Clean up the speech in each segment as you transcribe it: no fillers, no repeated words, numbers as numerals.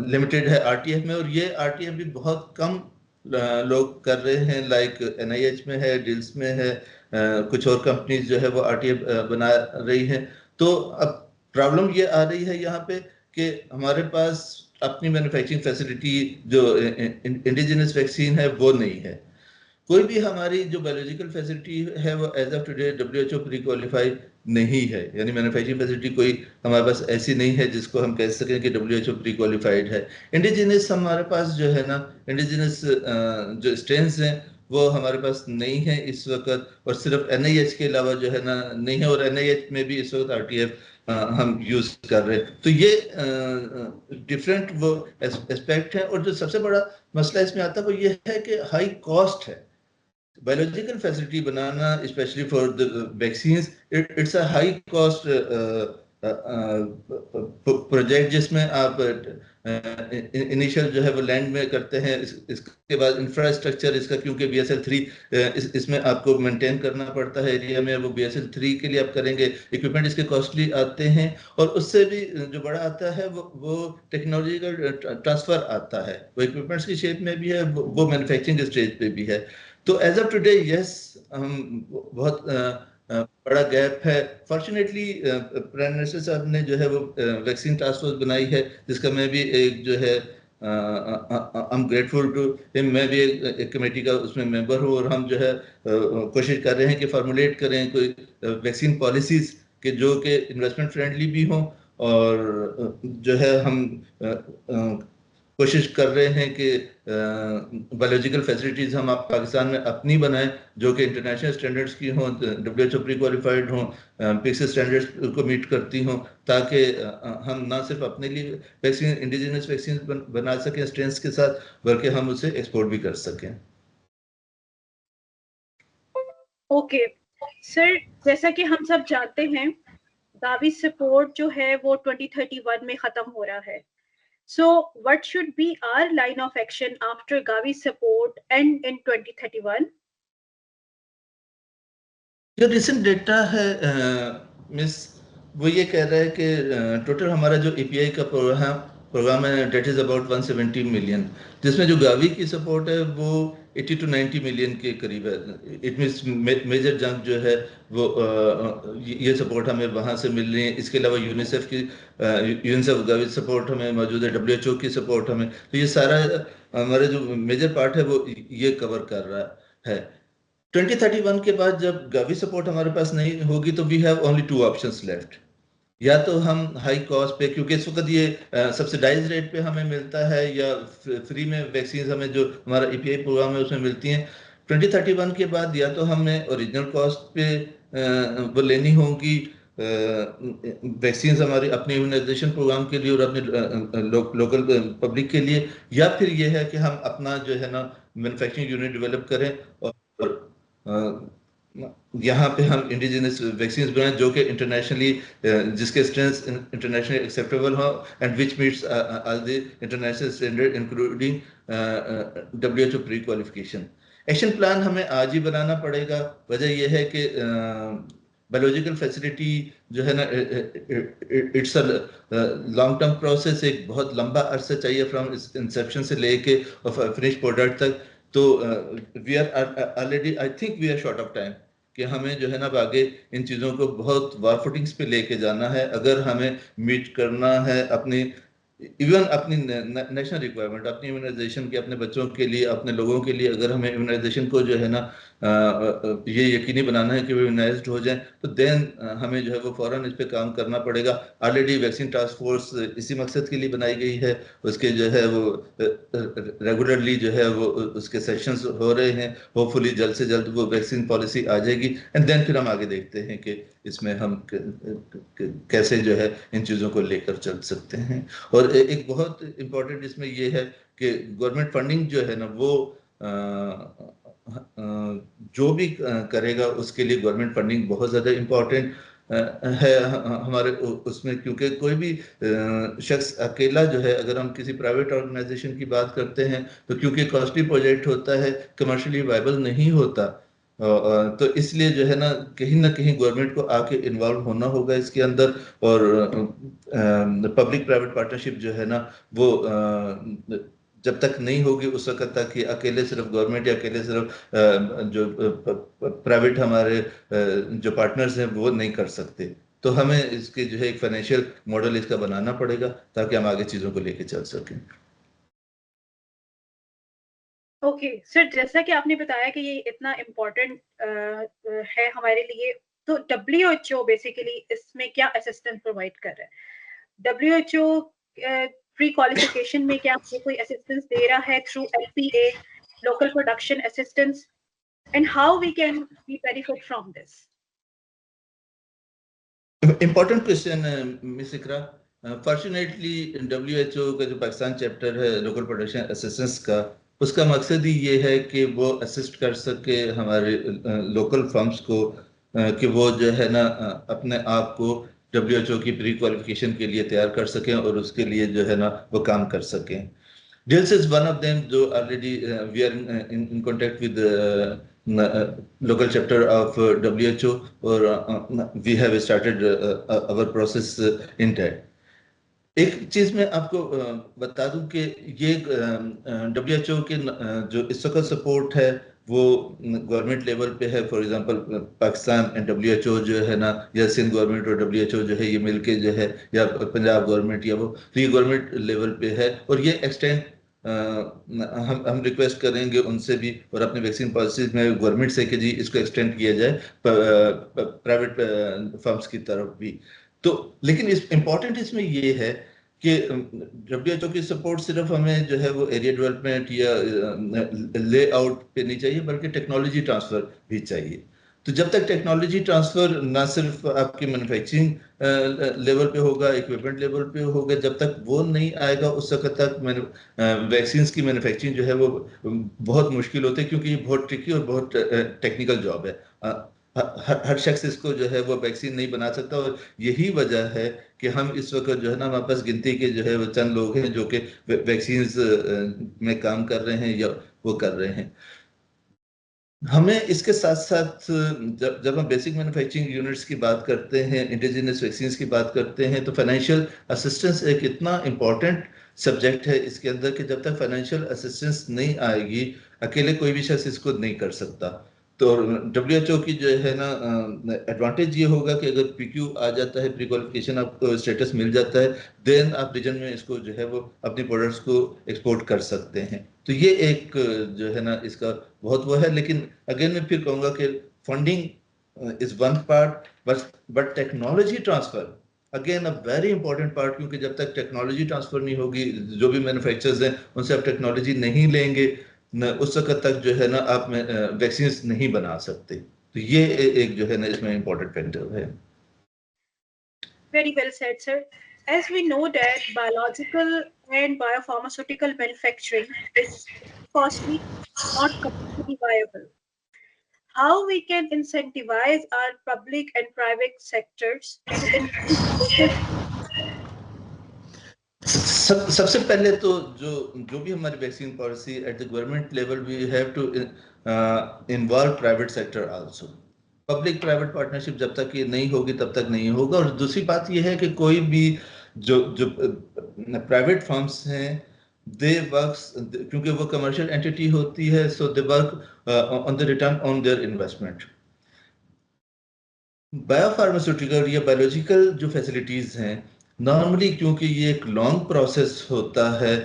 Limited है RTF में, और ये आरटीएफ भी बहुत कम लोग कर रहे हैं। लाइक एनआईएच में है, डिल्स में है, कुछ और कंपनीज जो है वो आरटीएफ बना रही हैं। तो अब प्रॉब्लम ये आ रही है यहाँ पे कि हमारे पास अपनी मैन्युफैक्चरिंग फैसिलिटी जो इंडिजिनस वैक्सीन है वो नहीं है। कोई भी हमारी जो बायोलॉजिकल फैसिलिटी है वो as of today WHO prequalified नहीं है, यानी मैन्युफैक्चरिंग फैसिलिटी कोई हमारे पास ऐसी नहीं है जिसको हम कह सकें कि डब्ल्यूएचओ प्री क्वालिफाइड है। इंडिजिनस हमारे पास जो है ना, इंडिजिनस जो स्ट्रेन्स हैं वो हमारे पास नहीं है इस वक्त, और सिर्फ एनआईएच के अलावा जो है ना नहीं है, और एनआईएच में भी इस वक्त आरटीएफ हम यूज कर रहे हैं। तो ये डिफरेंट वो एस्पेक्ट है। और जो सबसे बड़ा मसला इसमें आता है वो ये है कि हाई कॉस्ट है biological facility banana, specially for the vaccines. It's a high cost project जिसमें आप इनिशियल जो है वो लैंड में करते हैं, इसके बाद इंफ्रास्ट्रक्चर इसका, क्योंकि BSL-3 इसमें आपको मेंटेन करना पड़ता है एरिया में, वो BSL-3 के लिए आप करेंगे, इक्विपमेंट इसके कॉस्टली आते हैं। और उससे भी जो बड़ा आता है वो टेक्नोलॉजिकल ट्रांसफर आता है, वो इक्विपमेंट्स की शेप में भी है, वो मैन्युफैक्चरिंग स्टेज पे भी है। तो एज ऑफ टुडे यस, हम बहुत बड़ा गैप है। फॉर्चुनेटली प्राइम मिनिस्टर साहब ने जो है वो वैक्सीन टास्क फोर्स बनाई है, जिसका मैं भी एक जो है I am grateful to him, मैं भी एक कमेटी का उसमें मेंबर हूँ, और हम जो है कोशिश कर रहे हैं कि फार्मुलेट करें कोई वैक्सीन पॉलिसीज के जो कि इन्वेस्टमेंट फ्रेंडली भी हों, और जो है हम कोशिश कर रहे हैं कि बायोलॉजिकल फैसिलिटीज हम आप पाकिस्तान में अपनी बनाएं जो कि इंटरनेशनल स्टैंडर्ड्स की हों, डब्ल्यूएचओ प्री क्वालिफाइड हों, पिक्स स्टैंडर्ड्स को मीट करती हों, ताकि हम ना सिर्फ अपने लिए वैक्सीन, इंडिजिनस वैक्सीन बना सकें स्ट्रेंथ्स के साथ, बल्कि हम उसे एक्सपोर्ट भी कर सकें। ओके सर, जैसा कि हम सब जानते हैं गावी सपोर्ट जो है वो 2031 में खत्म हो रहा है। So what should be our line of action after Gavi support and in 2031? जो रिसेंट डेटा है मिस, वो ये कह रहा है कि टोटल हमारा जो एपीआई का प्रोग्राम है डेट इज अबाउट 170 मिलियन, जिसमें जो गावी की सपोर्ट है वो 80 to 90 मिलियन के करीब है। इट मीन्स मेजर जंक जो है वो ये सपोर्ट हमें वहाँ से मिल रही है। इसके अलावा यूनिसेफ की यूनिसेफ गावी सपोर्ट हमें मौजूद है, डब्ल्यूएचओ की सपोर्ट हमें, तो ये सारा हमारे जो मेजर पार्ट है वो ये कवर कर रहा है। 2031 के बाद जब गावी सपोर्ट हमारे पास नहीं होगी तो we have only two options left. या तो हम हाई कॉस्ट पे, क्योंकि इस वक्त ये सब्सिडाइज रेट पे हमें मिलता है, या फ्री में वैक्सीन हमें जो हमारा ईपीआई प्रोग्राम है उसमें मिलती हैं। 2031 के बाद या तो हमें ओरिजिनल कॉस्ट पे वो लेनी होंगी वैक्सीन हमारी अपने इम्यूनाइजेशन प्रोग्राम के लिए और अपने लोकल पब्लिक के लिए, या फिर ये है कि हम अपना जो है ना मैन्युफैक्चरिंग यूनिट डेवलप करें, और यहाँ पे हम इंडिजिनस वैक्सीन बनाएं जो कि इंटरनेशनली जिसके स्ट्रेंथ इंटरनेशनली एक्सेप्टेबल हो and which meets all the international standard including WHO pre qualification. Action plan हमें आज ही बनाना पड़ेगा। वजह यह है कि बायोलॉजिकल फैसिलिटी जो है ना it's a long term process, एक बहुत लंबा अरसा चाहिए फ्रॉम इंसेप्शन से लेके और फिनिश प्रोडक्ट तक। तो we are already, I think we are short of time कि हमें जो है ना आगे इन चीज़ों को बहुत वार फुटिंग्स पे लेके जाना है, अगर हमें मीट करना है अपनी इवन अपनी नेशनल रिक्वायरमेंट, अपनी इम्यूनाइजेशन के, अपने बच्चों के लिए, अपने लोगों के लिए। अगर हमें इम्यूनाइजेशन को जो है ना ये यकीनी बनाना है कि वो इम्यूनाइज्ड हो जाएं, तो देन हमें जो है वो फौरन इस पे काम करना पड़ेगा। ऑलरेडी वैक्सीन टास्क फोर्स इसी मकसद के लिए बनाई गई है, उसके जो है वो रेगुलरली जो है वो उसके सेशंस हो रहे हैं। होपफुली जल्द से जल्द वो वैक्सीन पॉलिसी आ जाएगी, एंड देन फिर हम आगे देखते हैं कि इसमें हम कैसे जो है इन चीज़ों को लेकर चल सकते हैं। और एक बहुत इम्पोर्टेंट इसमें ये है कि गवर्नमेंट फंडिंग जो है ना वो जो भी करेगा उसके लिए गवर्नमेंट फंडिंग बहुत ज़्यादा इम्पोर्टेंट है हमारे उसमें, क्योंकि कोई भी शख्स अकेला जो है, अगर हम किसी प्राइवेट ऑर्गेनाइजेशन की बात करते हैं तो क्योंकि कॉस्टली प्रोजेक्ट होता है, कमर्शियली वायबल नहीं होता, तो इसलिए जो है ना कहीं गवर्नमेंट को आके इन्वॉल्व होना होगा इसके अंदर, और पब्लिक प्राइवेट पार्टनरशिप जो है ना वो जब तक नहीं होगी उस वक्त तक कि अकेले सिर्फ गवर्नमेंट या अकेले सिर्फ जो प्राइवेट हमारे जो पार्टनर्स हैं वो नहीं कर सकते। तो हमें इसके जो है एक फाइनेंशियल मॉडल इसका बनाना पड़ेगा ताकि हम आगे चीज़ों को लेके चल सकें। ओके सर, जैसा कि आपने बताया कि ये इतना इम्पोर्टेंट है हमारे लिए, तो WHO बेसिकली इसमें क्या असिस्टेंस प्रोवाइड कर रहा है? WHO प्री क्वालिफिकेशन में क्या आपको कोई असिस्टेंस दे रहा है through LPA, local production assistance, and how we can be benefit from this? Important question है मिस इकरा। फॉर्चुनेटली WHO का जो पाकिस्तान चैप्टर है लोकल प्रोडक्शन असिस्टेंस का, उसका मकसद ही ये है कि वो असिस्ट कर सके हमारे लोकल फर्म्स को, कि वो जो है ना अपने आप को WHO की प्री क्वालिफिकेशन के लिए तैयार कर सकें और उसके लिए जो है ना वो काम कर सकें। Dils is one of them. जो already we are in contact with the local chapter of WHO, और we have started our process in that. एक चीज मैं आपको बता दूं कि ये WHO के जो इस वक्त सपोर्ट है वो गवर्नमेंट लेवल पे है। For example Pakistan and WHO जो है ना, या सिंध गवर्नमेंट और WHO जो है ये मिलके जो है, या पंजाब गवर्नमेंट या वो, तो ये गवर्नमेंट लेवल पे है। और ये एक्सटेंड हम रिक्वेस्ट करेंगे उनसे भी और अपने वैक्सीन पॉलिसीज में गवर्नमेंट से कि जी इसको एक्सटेंड किया जाए प्राइवेट फर्म्स की तरफ भी। तो लेकिन इस इम्पोर्टेंट इसमें ये है कि WHO की सपोर्ट सिर्फ हमें जो है वो एरिया डेवलपमेंट या लेआउट पे नहीं चाहिए, बल्कि टेक्नोलॉजी ट्रांसफर भी चाहिए। तो जब तक टेक्नोलॉजी ट्रांसफर ना सिर्फ आपकी मैन्युफैक्चरिंग लेवल पे होगा, इक्विपमेंट लेवल पे होगा, जब तक वो नहीं आएगा उस वक्त तक वैक्सीन की मैन्युफैक्चरिंग जो है वो बहुत मुश्किल होती है, क्योंकि ये बहुत ट्रिकी और बहुत टेक्निकल जॉब है। हर शख्स इसको जो है वो वैक्सीन नहीं बना सकता, और यही वजह है कि हम इस वक्त जो है ना हमारे पास गिनती के जो है वो चंद लोग हैं जो कि वैक्सीन में काम कर रहे हैं या वो कर रहे हैं। हमें इसके साथ साथ जब हम बेसिक मैन्युफैक्चरिंग यूनिट्स की बात करते हैं, इंडिजिनस वैक्सीन्स की बात करते हैं, तो फाइनेंशियल असिस्टेंस एक इतना इम्पोर्टेंट सब्जेक्ट है इसके अंदर कि जब तक फाइनेंशियल असिस्टेंस नहीं आएगी अकेले कोई भी शख्स इसको नहीं कर सकता। तो WHO की जो है ना एडवांटेज ये होगा कि अगर PQ आ जाता है, प्री क्वालिफिकेशन आपको स्टेटस मिल जाता है, देन आप रीजन में इसको जो है वो अपनी प्रोडक्ट्स को एक्सपोर्ट कर सकते हैं। तो ये एक जो है ना इसका बहुत वो है। लेकिन अगेन मैं फिर कहूंगा कि funding is one part, but technology transfer again a very important part, क्योंकि जब तक टेक्नोलॉजी ट्रांसफर नहीं होगी, जो भी मैन्युफैक्चरर्स हैं उनसे आप टेक्नोलॉजी नहीं लेंगे न, उस वक्त तक जो है ना आप वैक्सीन नहीं बना सकते। तो ये एक जो है ना इसमें इंपॉर्टेंट फैक्टर है। Very well said, sir. As we know that biological and biopharmaceutical manufacturing is costly, not commercially viable. How we can incentivize our public and private sectors to increase local? सबसे पहले तो जो जो भी हमारी vaccine policy at the government level, we have to involve private sector also. Public private partnership जब तक ये नहीं होगी तब तक नहीं होगा। और दूसरी बात ये है कि कोई भी जो जो प्राइवेट फर्म्स हैं, दे वर्क्स, क्योंकि वो कमर्शियल एंटिटी होती है, so they work on the return on their investment. Biopharmaceutical या बायोलॉजिकल जो फैसिलिटीज़ हैं, नॉर्मली क्योंकि ये एक लॉन्ग प्रोसेस होता है,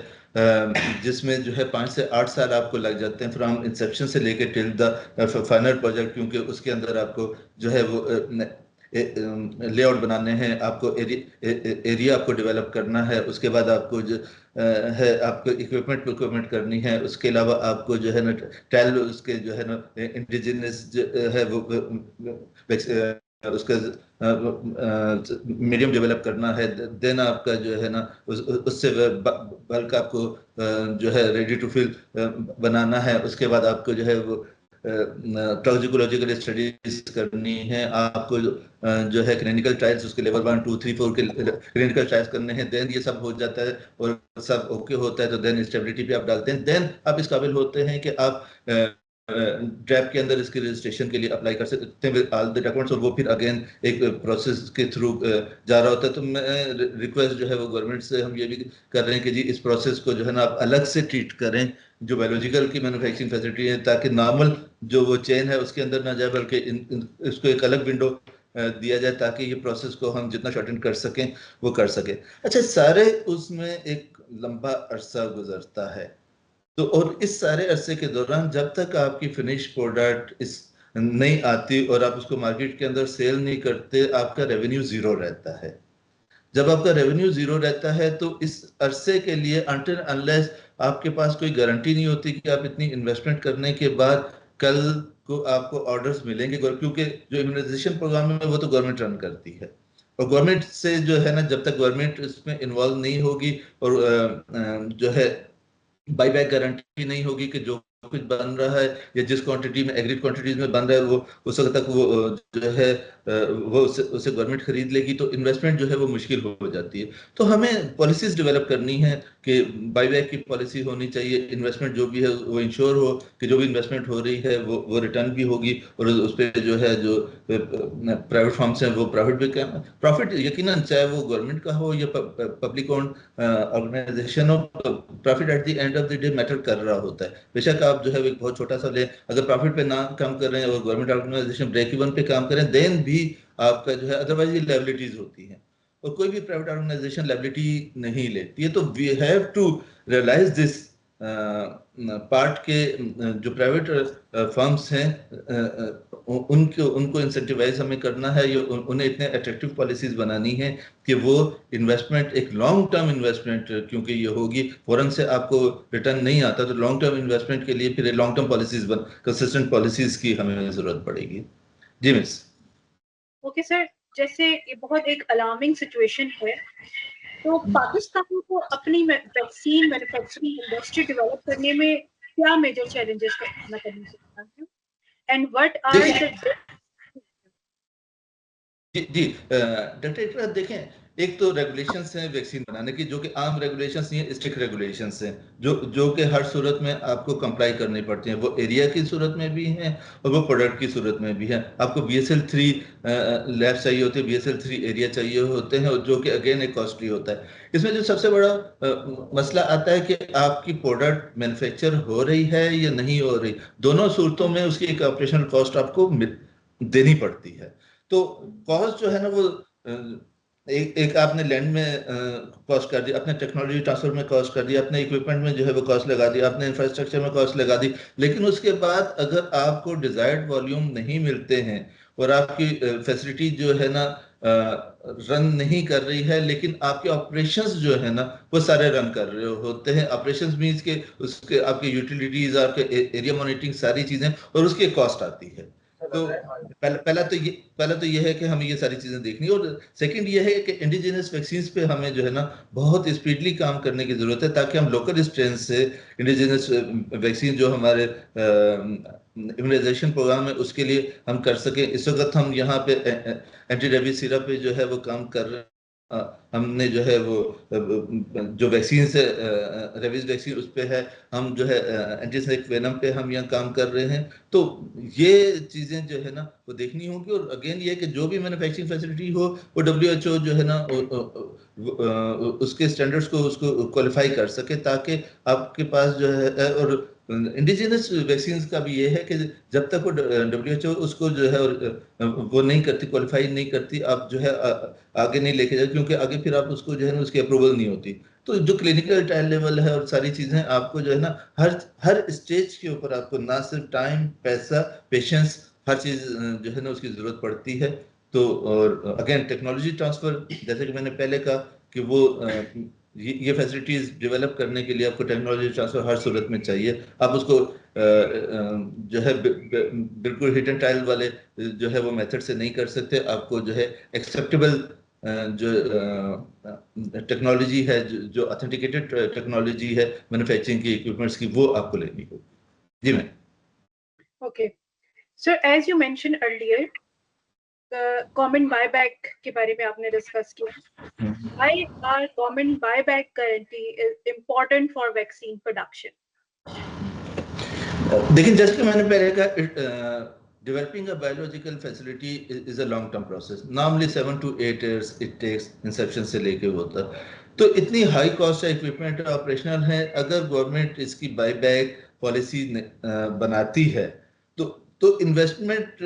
जिसमें जो है 5 से 8 साल आपको लग जाते हैं फ्रॉम इंसेप्शन से लेके टिल द फाइनल प्रोजेक्ट, क्योंकि उसके अंदर आपको जो है वो लेआउट बनाने हैं, आपको एरिया आपको डेवलप करना है, उसके बाद आपको जो है आपको इक्विपमेंट करनी है, उसके अलावा आपको जो है ना ट्रायल उसके जो है ना इंडिजिनस है वो उसका मीडियम डेवलप करना है, देन आपका जो है ना उससे बल्क आपको जो है रेडी टू फिल बनाना है, उसके बाद आपको जो है वो टॉक्सिकोलॉजिकल स्टडीज करनी है, आपको जो है क्लिनिकल ट्रायल्स उसके लेवल 1 2 3 4 के क्लिनिकल ट्रायल्स करने हैं। देन ये सब हो जाता है और सब ओके होता है तो देन स्टेबिलिटी पे आप डालते हैं, देन आप इस काबिल होते हैं कि आप ड्रैप के अंदर इसके रजिस्ट्रेशन के लिए अप्लाई कर सकते हैं विद ऑल द डॉक्यूमेंट्स, और वो फिर अगेन एक प्रोसेस के थ्रू जा रहा होता है। तो मैं रिक्वेस्ट जो है वो गवर्नमेंट से हम ये भी कर रहे हैं कि जी इस प्रोसेस को जो है ना आप अलग से ट्रीट करें जो बायोलॉजिकल की मैन्युफैक्चरिंग फैसिलिटी है, ताकि नॉर्मल जो वो चेन है उसके अंदर ना जाए, बल्कि इसको एक अलग विंडो दिया जाए ताकि ये प्रोसेस को हम जितना शॉर्टन कर सकें वो कर सकें। अच्छा, सारे उसमें एक लंबा अरसा गुजरता है, तो और इस सारे अरसे के दौरान जब तक आपकी फिनिश प्रोडक्ट इस नहीं आती और आप उसको मार्केट के अंदर सेल नहीं करते, आपका रेवेन्यू जीरो रहता है। जब आपका रेवेन्यू जीरो रहता है तो इस अरसे के लिए अनटिल अनलेस आपके पास कोई गारंटी नहीं होती कि आप इतनी इन्वेस्टमेंट करने के बाद कल को आपको ऑर्डर्स मिलेंगे, क्योंकि जो इम्यूनाइजेशन प्रोग्राम है वो तो गवर्नमेंट रन करती है, और गवर्नमेंट से जो है ना जब तक गवर्नमेंट इसमें इन्वॉल्व नहीं होगी और जो है बाई बैक गारंटी नहीं होगी कि जो कुछ बन रहा है या जिस क्वांटिटी में एग्री क्वांटिटीज में बन रहा है वो उस वक्त तक वो जो है वो उसे गवर्नमेंट खरीद लेगी, तो इन्वेस्टमेंट जो है वो मुश्किल हो जाती है। तो हमें पॉलिसीज डेवलप करनी है कि बाई बैक की पॉलिसी होनी चाहिए, इन्वेस्टमेंट जो भी है वो इंश्योर हो कि जो भी इन्वेस्टमेंट हो रही है वो रिटर्न भी होगी, और उस पर जो है जो प्राइवेट फर्म्स हैं वो प्रॉफिट यकीनन चाहे वो गवर्नमेंट का हो या पब्लिक ओन्ड ऑर्गेनाइजेशन हो, profit at the end of the day matter कर रहा होता है। बेशक आप जो है एक बहुत छोटा सा ले, अगर प्रॉफिट पे ना काम कर रहे हैं और गवर्नमेंट ऑर्गेनाइजेशन ब्रेक इवन पे काम करें देन भी आपका जो है, अदरवाइज ये लायबिलिटीज होती हैं और कोई भी प्राइवेट ऑर्गेनाइजेशन लायबिलिटी नहीं लेती है। तो we have to realise this part के जो प्राइवेट फर्म्स हैं उनको इंसेंटिवाइज हमें करना है, या उन्हें इतने अट्रैक्टिव पॉलिसीज बनानी है कि वो इन्वेस्टमेंट एक लॉन्ग टर्म इन्वेस्टमेंट, क्योंकि ये होगी फौरन से आपको रिटर्न नहीं आता, तो लॉन्ग टर्म इन्वेस्टमेंट के लिए फिर long term policies consistent policies की हमें जरूरत पड़ेगी। जी मिस। ओके सर, जैसे ये बहुत एक अलार्मिंग सिचुएशन है, तो पाकिस्तान को अपनी वैक्सीन मैन्युफैक्चरिंग इंडस्ट्री डेवलप करने में क्या मेजर चैलेंजेस का सामना करना पड़ता है, एंड व्हाट आर द जी डॉक्टर इकरा देखें, एक तो रेगुलेशंस हैं वैक्सीन बनाने की जो कि आम रेगुलेशंस नहीं है, स्ट्रिक्ट रेगुलेशंस हैं जो कि हर सूरत में आपको कंप्लाई करनी पड़ती हैं, वो एरिया की सूरत में भी हैं और वो प्रोडक्ट की सूरत में भी है। आपको BSL-3 लैब चाहिए होती है, BSL-3 एरिया चाहिए होते हैं, और जो कि अगेन एक कॉस्टली होता है। इसमें जो सबसे बड़ा मसला आता है कि आपकी प्रोडक्ट मैन्युफैक्चर हो रही है या नहीं हो रही, दोनों सूरतों में उसकी एक ऑपरेशनल कॉस्ट आपको देनी पड़ती है। तो कॉस्ट जो है ना वो एक आपने लैंड में कॉस्ट कर दी, अपने टेक्नोलॉजी ट्रांसफर में कॉस्ट कर दी, अपने इक्विपमेंट में जो है वो कॉस्ट लगा दी, अपने इंफ्रास्ट्रक्चर में कॉस्ट लगा दी, लेकिन उसके बाद अगर आपको डिजायर्ड वॉल्यूम नहीं मिलते हैं और आपकी फैसिलिटी जो है ना रन नहीं कर रही है, लेकिन आपके ऑपरेशंस जो है ना वो सारे रन कर रहे होते हैं। ऑपरेशंस मींस के उसके आपके यूटिलिटीज, आपके एरिया मॉनिटरिंग, सारी चीजें, और उसकी कॉस्ट आती है। तो पहला तो ये है कि हमें ये सारी चीजें देखनी है, और सेकंड ये है कि इंडिजिनस वैक्सीन पे हमें जो है ना बहुत स्पीडली काम करने की जरूरत है, ताकि हम लोकल स्ट्रेन से इंडिजिनस वैक्सीन जो हमारे इम्यूनाइजेशन प्रोग्राम है उसके लिए हम कर सके। इस वक्त हम यहाँ पे एंटी रेबीज सिरप पे जो है वो काम कर रहे हैं। हमने जो है वो जो वैक्सीन से रेबीज वैक्सीन उस पे है, हम जो है एंटीसेक वेनम पे हम यहाँ काम कर रहे हैं। तो ये चीजें जो है ना वो देखनी होगी, और अगेन ये है कि जो भी मैन्युफैक्चरिंग फैसिलिटी हो वो WHO जो है ना उसके स्टैंडर्ड्स को उसको क्वालिफाई कर सके, ताकि आपके पास जो है, और इंडिजिनस वैक्सीन का भी ये है कि जब तक वो WHO उसको जो है वो नहीं करती, क्वालिफाई नहीं करती, आप जो है आगे नहीं लेके जाए, क्योंकि आगे फिर आप उसको जो है ना उसकी अप्रूवल नहीं होती। तो जो क्लिनिकल ट्रायल लेवल है और सारी चीजें आपको जो है ना हर स्टेज के ऊपर आपको ना सिर्फ टाइम, पैसा, पेशेंस, हर चीज जो है ना उसकी जरूरत पड़ती है। तो और अगेन टेक्नोलॉजी ट्रांसफर, जैसे कि मैंने पहले कहा कि वो ये फैसिलिटीज डेवलप करने के लिए आपको टेक्नोलॉजी ट्रांसफर हर सूरत में चाहिए। आप उसको जो है बिल्कुल हिट एंड ट्रायल वाले जो है वो मेथड से नहीं कर सकते। आपको जो है एक्सेप्टेबल जो टेक्नोलॉजी है, जो ऑथेंटिकेटेड टेक्नोलॉजी है मैन्युफैक्चरिंग की इक्विपमेंट्स की, वो आपको लेनी होगी। जी ma'am. Okay sir, as you mention earlier government buyback के बारे में आपने डिस्कस किया। Why are government buyback currently is important for vaccine production? देखिए जैसे कि मैंने पहले कहा, developing a biological facility is a long term process. Normally 7 to 8 years it takes inception से लेके होता। तो इतनी हाई कॉस्ट है, इक्विपमेंट ऑपरेशनल है, अगर गवर्नमेंट इसकी बाई बैक पॉलिसी बनाती है तो इन्वेस्टमेंट,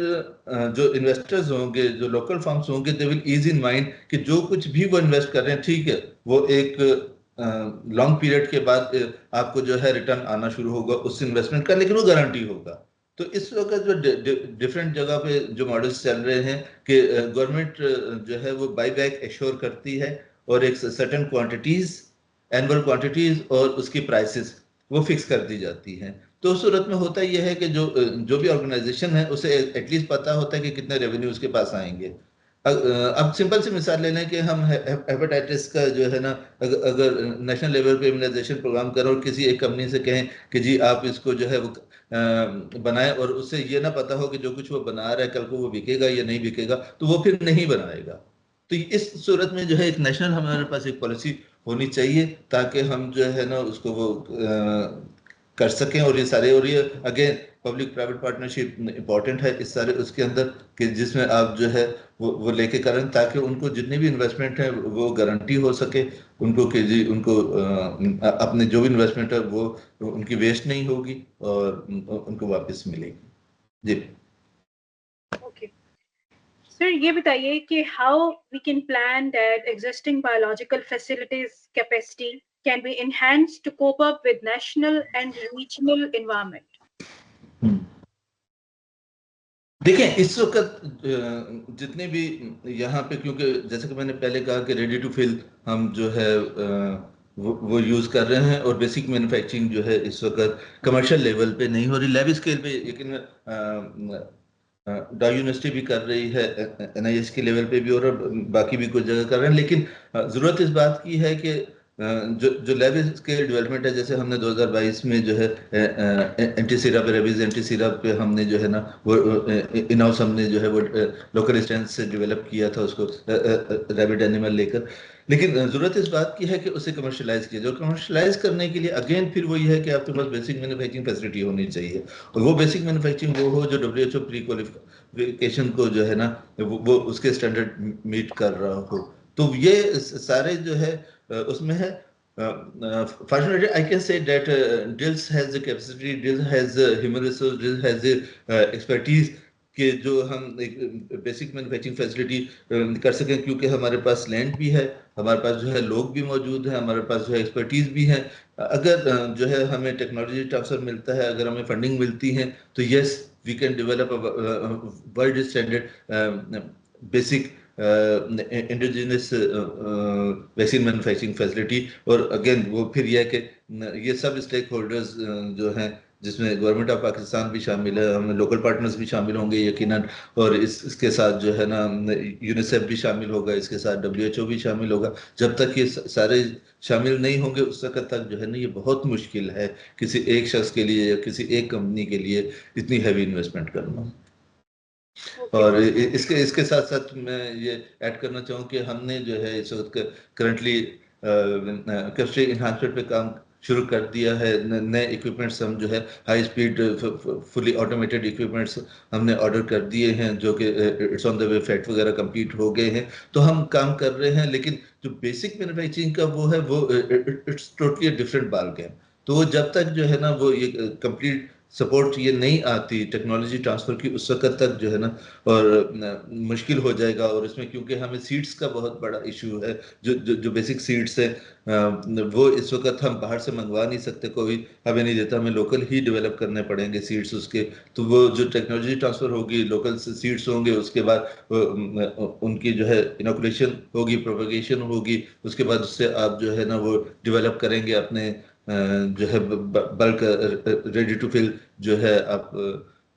जो इन्वेस्टर्स होंगे, जो लोकल फर्म्स होंगे, they will ease in mind कि जो कुछ भी वो इन्वेस्ट कर रहे हैं, ठीक है, वो एक लॉन्ग पीरियड के बाद आपको जो है रिटर्न आना शुरू होगा उस इन्वेस्टमेंट का, लेकिन वो गारंटी होगा। तो इस वक्त जो डिफरेंट जगह पे जो मॉडल्स चल रहे हैं कि गवर्नमेंट जो है वो बाई बैक एश्योर करती है और एक सर्टेन क्वांटिटीज, एनुअल क्वांटिटीज और उसकी प्राइसेस वो फिक्स कर दी जाती हैं। तो उस सूरत में होता यह है कि जो भी ऑर्गेनाइजेशन है उसे एटलीस्ट पता होता है कि कितने रेवेन्यू उसके पास आएंगे। अब सिंपल सी मिसाल ले लें कि हम हेपेटाइटिस का जो है ना, अगर नेशनल लेवल पे इम्यूनाइजेशन प्रोग्राम करें और किसी एक कंपनी से कहें कि जी आप इसको जो है वो बनाएं, और उससे ये ना पता हो कि जो कुछ वो बना रहा है कल को वो बिकेगा या नहीं बिकेगा, तो वो फिर नहीं बनाएगा। तो इस सूरत में जो है एक नेशनल हमारे पास एक पॉलिसी होनी चाहिए ताकि हम जो है ना उसको वो कर सकें। और ये सारे, और ये again public private partnership important है इस सारे उसके अंदर, कि जिसमें आप जो है वो लेके करें ताकि उनको जितने भी इन्वेस्टमेंट है वो गारंटी हो सके उनको, कि जी उनको अपने जो भी इन्वेस्टमेंट है वो उनकी वेस्ट नहीं होगी और उनको वापस मिलेगी। जी ओके सर, ये बताइए कि how we can plan that existing biological facilities capacity can be enhanced to cope up with national and regional environment. देखें इस वक्त जितने भी यहाँ पे, क्योंकि जैसे कि मैंने पहले कहा कि रेडी टू फिल हम जो है वो यूज़ कर रहे हैं, और बेसिक मैन्युफैक्चरिंग जो है इस वक्त कमर्शियल लेवल पे नहीं हो रही, लैब स्केल पे, लेकिन डा यूनिवर्सिटी भी कर रही है, एनआईएस के लेवल पे भी, और बाकी भी कुछ जगह कर रहे हैं। लेकिन ज़रूरत इस बात की है कि जो लैब स्केल डेवलपमेंट है, जैसे हमने 2022 में जो है anti syrup, rabies anti syrup पे हमने जो है ना वो इन हाउस हमने जो है वो लोकल स्ट्रेंथ से डेवलप किया था उसको, रैबिड एनिमल लेकर। लेकिन ज़रूरत इस बात की है कि उसे कमर्शलाइज किया जाए। कमर्शलाइज करने के लिए अगेन फिर वही है कि आपके पास बेसिक मैन्युफैक्चरिंग फैसिलिटी होनी चाहिए, और वो बेसिक मैन्युफैक्चरिंग वो हो जो डब्ल्यूएचओ प्री क्वालिफिकेशन को जो है ना वो उसके स्टैंडर्ड मीट कर रहा हो। तो ये सारे जो है उसमें है। Fortunately, I can say that DILS has the capacity, DILS has the human resource, DILS has the expertise कि जो हम एक बेसिक मैन्युफैक्चरिंग फैसिलिटी कर सकें, क्योंकि हमारे पास लैंड भी है, हमारे पास जो है लोग भी मौजूद हैं, हमारे पास जो है एक्सपर्टीज भी है। अगर जो है हमें टेक्नोलॉजी ट्रांसफर मिलता है, अगर हमें फंडिंग मिलती है, तो yes we can develop world standard basic indigenous vaccine manufacturing facility. और अगेन वो फिर यह है कि ये सब स्टेक होल्डर्स जो हैं, जिसमें गवर्नमेंट ऑफ पाकिस्तान भी शामिल है, हमें लोकल पार्टनर्स भी शामिल होंगे यकीनन, और इसके साथ जो है ना यूनिसेफ भी शामिल होगा, इसके साथ डब्ल्यूएचओ भी शामिल होगा। जब तक ये सारे शामिल नहीं होंगे उस वक्त तक जो है ना ये बहुत मुश्किल है किसी एक शख्स के लिए या किसी एक कंपनी के लिए इतनी हैवी इन्वेस्टमेंट करना। और इसके इसके साथ साथ मैं ये ऐड करना चाहूँ कि हमने जो है इस वक्त करंटली कैपेसिटी इन्हांसमेंट पे काम शुरू कर दिया है। नए इक्विपमेंट्स हम जो है high speed fully automated equipments हमने ऑर्डर कर दिए हैं, जो कि it's on the way, fact वगैरह कंप्लीट हो गए हैं, तो हम काम कर रहे हैं। लेकिन जो बेसिक मैन्युफैक्चरिंग का वो है वो इट्स टोटली डिफरेंट बाल गेम। तो जब तक जो है ना वो ये कंप्लीट सपोर्ट ये नहीं आती टेक्नोलॉजी ट्रांसफर की, उस वक्त तक जो है ना और मुश्किल हो जाएगा। और इसमें क्योंकि हमें सीड्स का बहुत बड़ा इशू है, जो बेसिक सीड्स है वो इस वक्त हम बाहर से मंगवा नहीं सकते, कोई हमें नहीं देता, हमें लोकल ही डेवलप करने पड़ेंगे सीड्स उसके। तो वो जो टेक्नोलॉजी ट्रांसफर होगी, लोकल सीड्स होंगे, उसके बाद उनकी जो है इनोकुलेशन होगी, प्रोपगेशन होगी, उसके बाद उससे आप जो है ना वो डेवलप करेंगे अपने जो है बल्क रेडी टू फिल जो है आप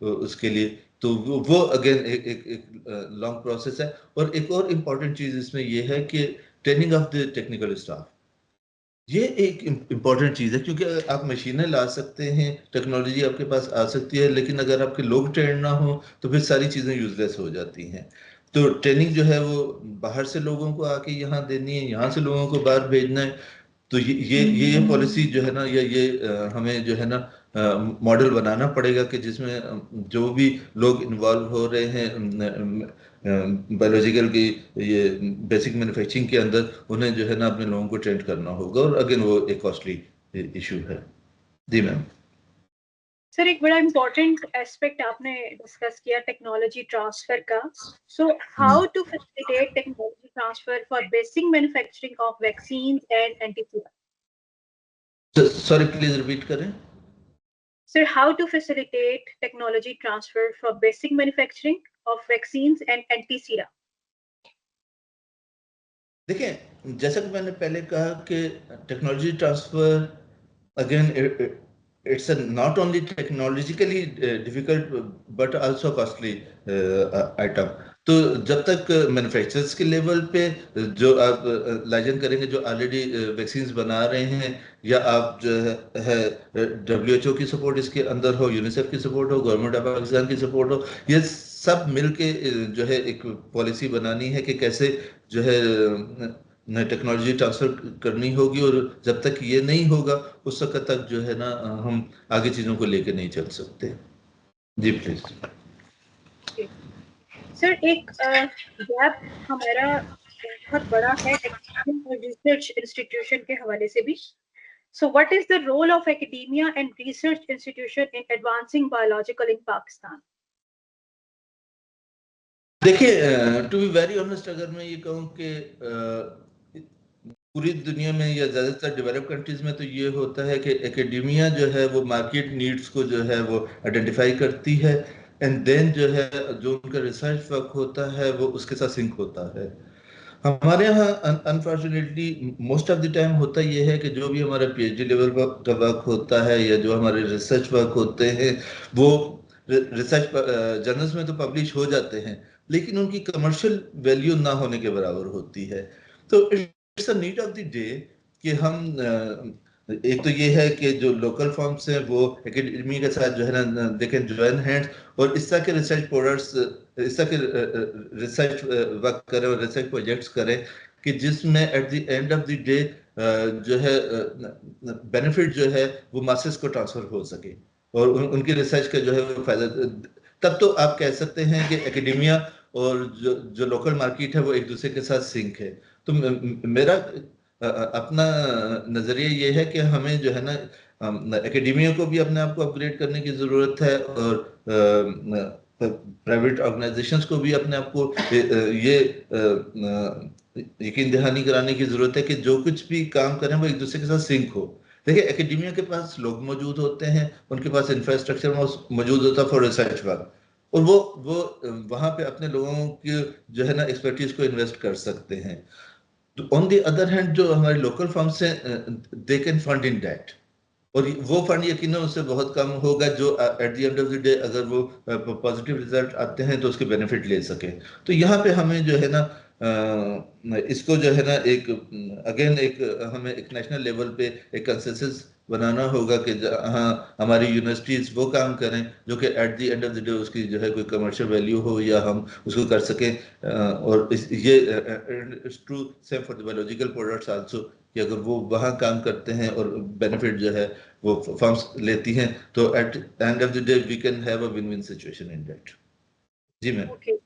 उसके लिए। तो वो अगेन एक लॉन्ग प्रोसेस है। और एक और इम्पॉर्टेंट चीज इसमें ये है कि training of the technical staff, ये एक इम्पॉर्टेंट चीज है, क्योंकि आप मशीनें ला सकते हैं, टेक्नोलॉजी आपके पास आ सकती है, लेकिन अगर आपके लोग ट्रेन ना हो तो फिर सारी चीजें यूजलेस हो जाती हैं। तो ट्रेनिंग जो है वो बाहर से लोगों को आके यहाँ देनी है, यहाँ से लोगों को बाहर भेजना है। तो ये पॉलिसी जो है ना, ये हमें जो है ना मॉडल बनाना पड़ेगा कि जिसमें जो भी लोग इन्वॉल्व हो रहे हैं बायोलॉजिकल की ये बेसिक मैन्युफैक्चरिंग के अंदर, उन्हें जो है ना अपने लोगों को ट्रेन करना होगा, और अगेन वो एक कॉस्टली इशू है। जी मैम। सर एक बड़ा इम्पोर्टेंट एस्पेक्ट आपने डिस्कस किया टेक्नोलॉजी ट्रांसफर का। So how to facilitate technology transfer for basic manufacturing of vaccine and antisera. Sorry please repeat करें। Sir, how to facilitate technology transfer for basic manufacturing of vaccines and anti-sera? देखिए, जैसा कि मैंने पहले कहा कि technology transfer again it's not only technologically difficult but also costly item. तो जब तक मैन्युफैक्चरर्स के लेवल पे जो आप लाइजन करेंगे, जो ऑलरेडी वैक्सीन्स बना रहे हैं, या आप जो है WHO की सपोर्ट इसके अंदर हो, यूनिसेफ की सपोर्ट हो, गवर्नमेंट ऑफ पाकिस्तान की सपोर्ट हो, ये सब मिलके जो है एक पॉलिसी बनानी है कि कैसे जो है टेक्नोलॉजी ट्रांसफर करनी होगी, और जब तक ये नहीं होगा उस वक्त तक जो है ना हम आगे चीजों को लेके नहीं चल सकते। जी प्लीज। सर एक गैप हमारा बहुत बड़ा है रिसर्च इंस्टीट्यूशन के हवाले से भी। So what is the role of academia and research institution in advancing biological in Pakistan? देखिए, टू बी वेरी ऑनेस्ट, अगर मैं ये कहूँ कि पूरी दुनिया में या ज़्यादातर डेवलप कंट्रीज में तो ये होता है कि एकेडेमिया जो है वो मार्केट नीड्स को जो है वो आइडेंटिफाई करती है, एंड देन जो है जो उनका रिसर्च वर्क होता है वो उसके साथ सिंक होता है। हमारे यहाँ unfortunately most of the time होता ये है कि जो भी हमारा PhD लेवल का वर्क होता है या जो हमारे रिसर्च वर्क होते हैं, वो रिसर्च जर्नल्स में तो पब्लिश हो जाते हैं, लेकिन उनकी कमर्शियल वैल्यू ना होने के बराबर होती है। तो it's a need of the day कि हम एक तो ये है कि जो लोकल फॉर्म्स हैं वो एकेडमी के साथ जो है ना दे कैन जॉइन हैंड्स, और इस तरह के रिसर्च प्रोडक्ट्स, इस तरह के रिसर्च वर्क करें और रिसर्च प्रोजेक्ट्स करें कि जिसमें at the end of the day जो है बेनिफिट जो है वो मासेस को ट्रांसफर हो सके, और उनकी रिसर्च का जो है वो फायदा, तब तो आप कह सकते हैं कि एकेडेमिया और जो लोकल मार्केट है वो एक दूसरे के साथ सिंक है। तो मेरा अपना नजरिया ये है कि हमें जो है ना एकेडेमिया को भी अपने आप को अपग्रेड करने की जरूरत है, और प्राइवेट ऑर्गेनाइजेशंस को भी अपने आप को ये यकीन दहानी कराने की जरूरत है कि जो कुछ भी काम करें वो एक दूसरे के साथ सिंक हो। देखिए, एकेडेमिया के पास लोग मौजूद होते हैं, उनके पास इंफ्रास्ट्रक्चर मौजूद होता है फॉर रिसर्च वर्क, और वो वहां पे अपने लोगों की जो है ना एक्सपर्टीज को इन्वेस्ट कर सकते हैं। ऑन द अदर हैंड जो हमारे लोकल फर्म्स हैं, they can fund in that, और वो फंड यकीनन उससे बहुत कम होगा जो at the end of the day अगर वो पॉजिटिव रिजल्ट आते हैं तो उसके बेनिफिट ले सके। तो यहाँ पे हमें जो है ना इसको जो है ना एक अगेन एक हमें एक नेशनल लेवल पे एक कंसेंसस बनाना होगा कि हाँ हमारी यूनिवर्सिटीज वो काम करें जो कि at the end of the day उसकी जो है कोई कमर्शियल वैल्यू हो या हम उसको कर सकें। और ये true same for the biological products also, कि अगर वो वहाँ काम करते हैं और बेनिफिट जो है वो फर्म्स लेती हैं, तो at end of the day we can have a win win situation in that. जी मैम। Okay.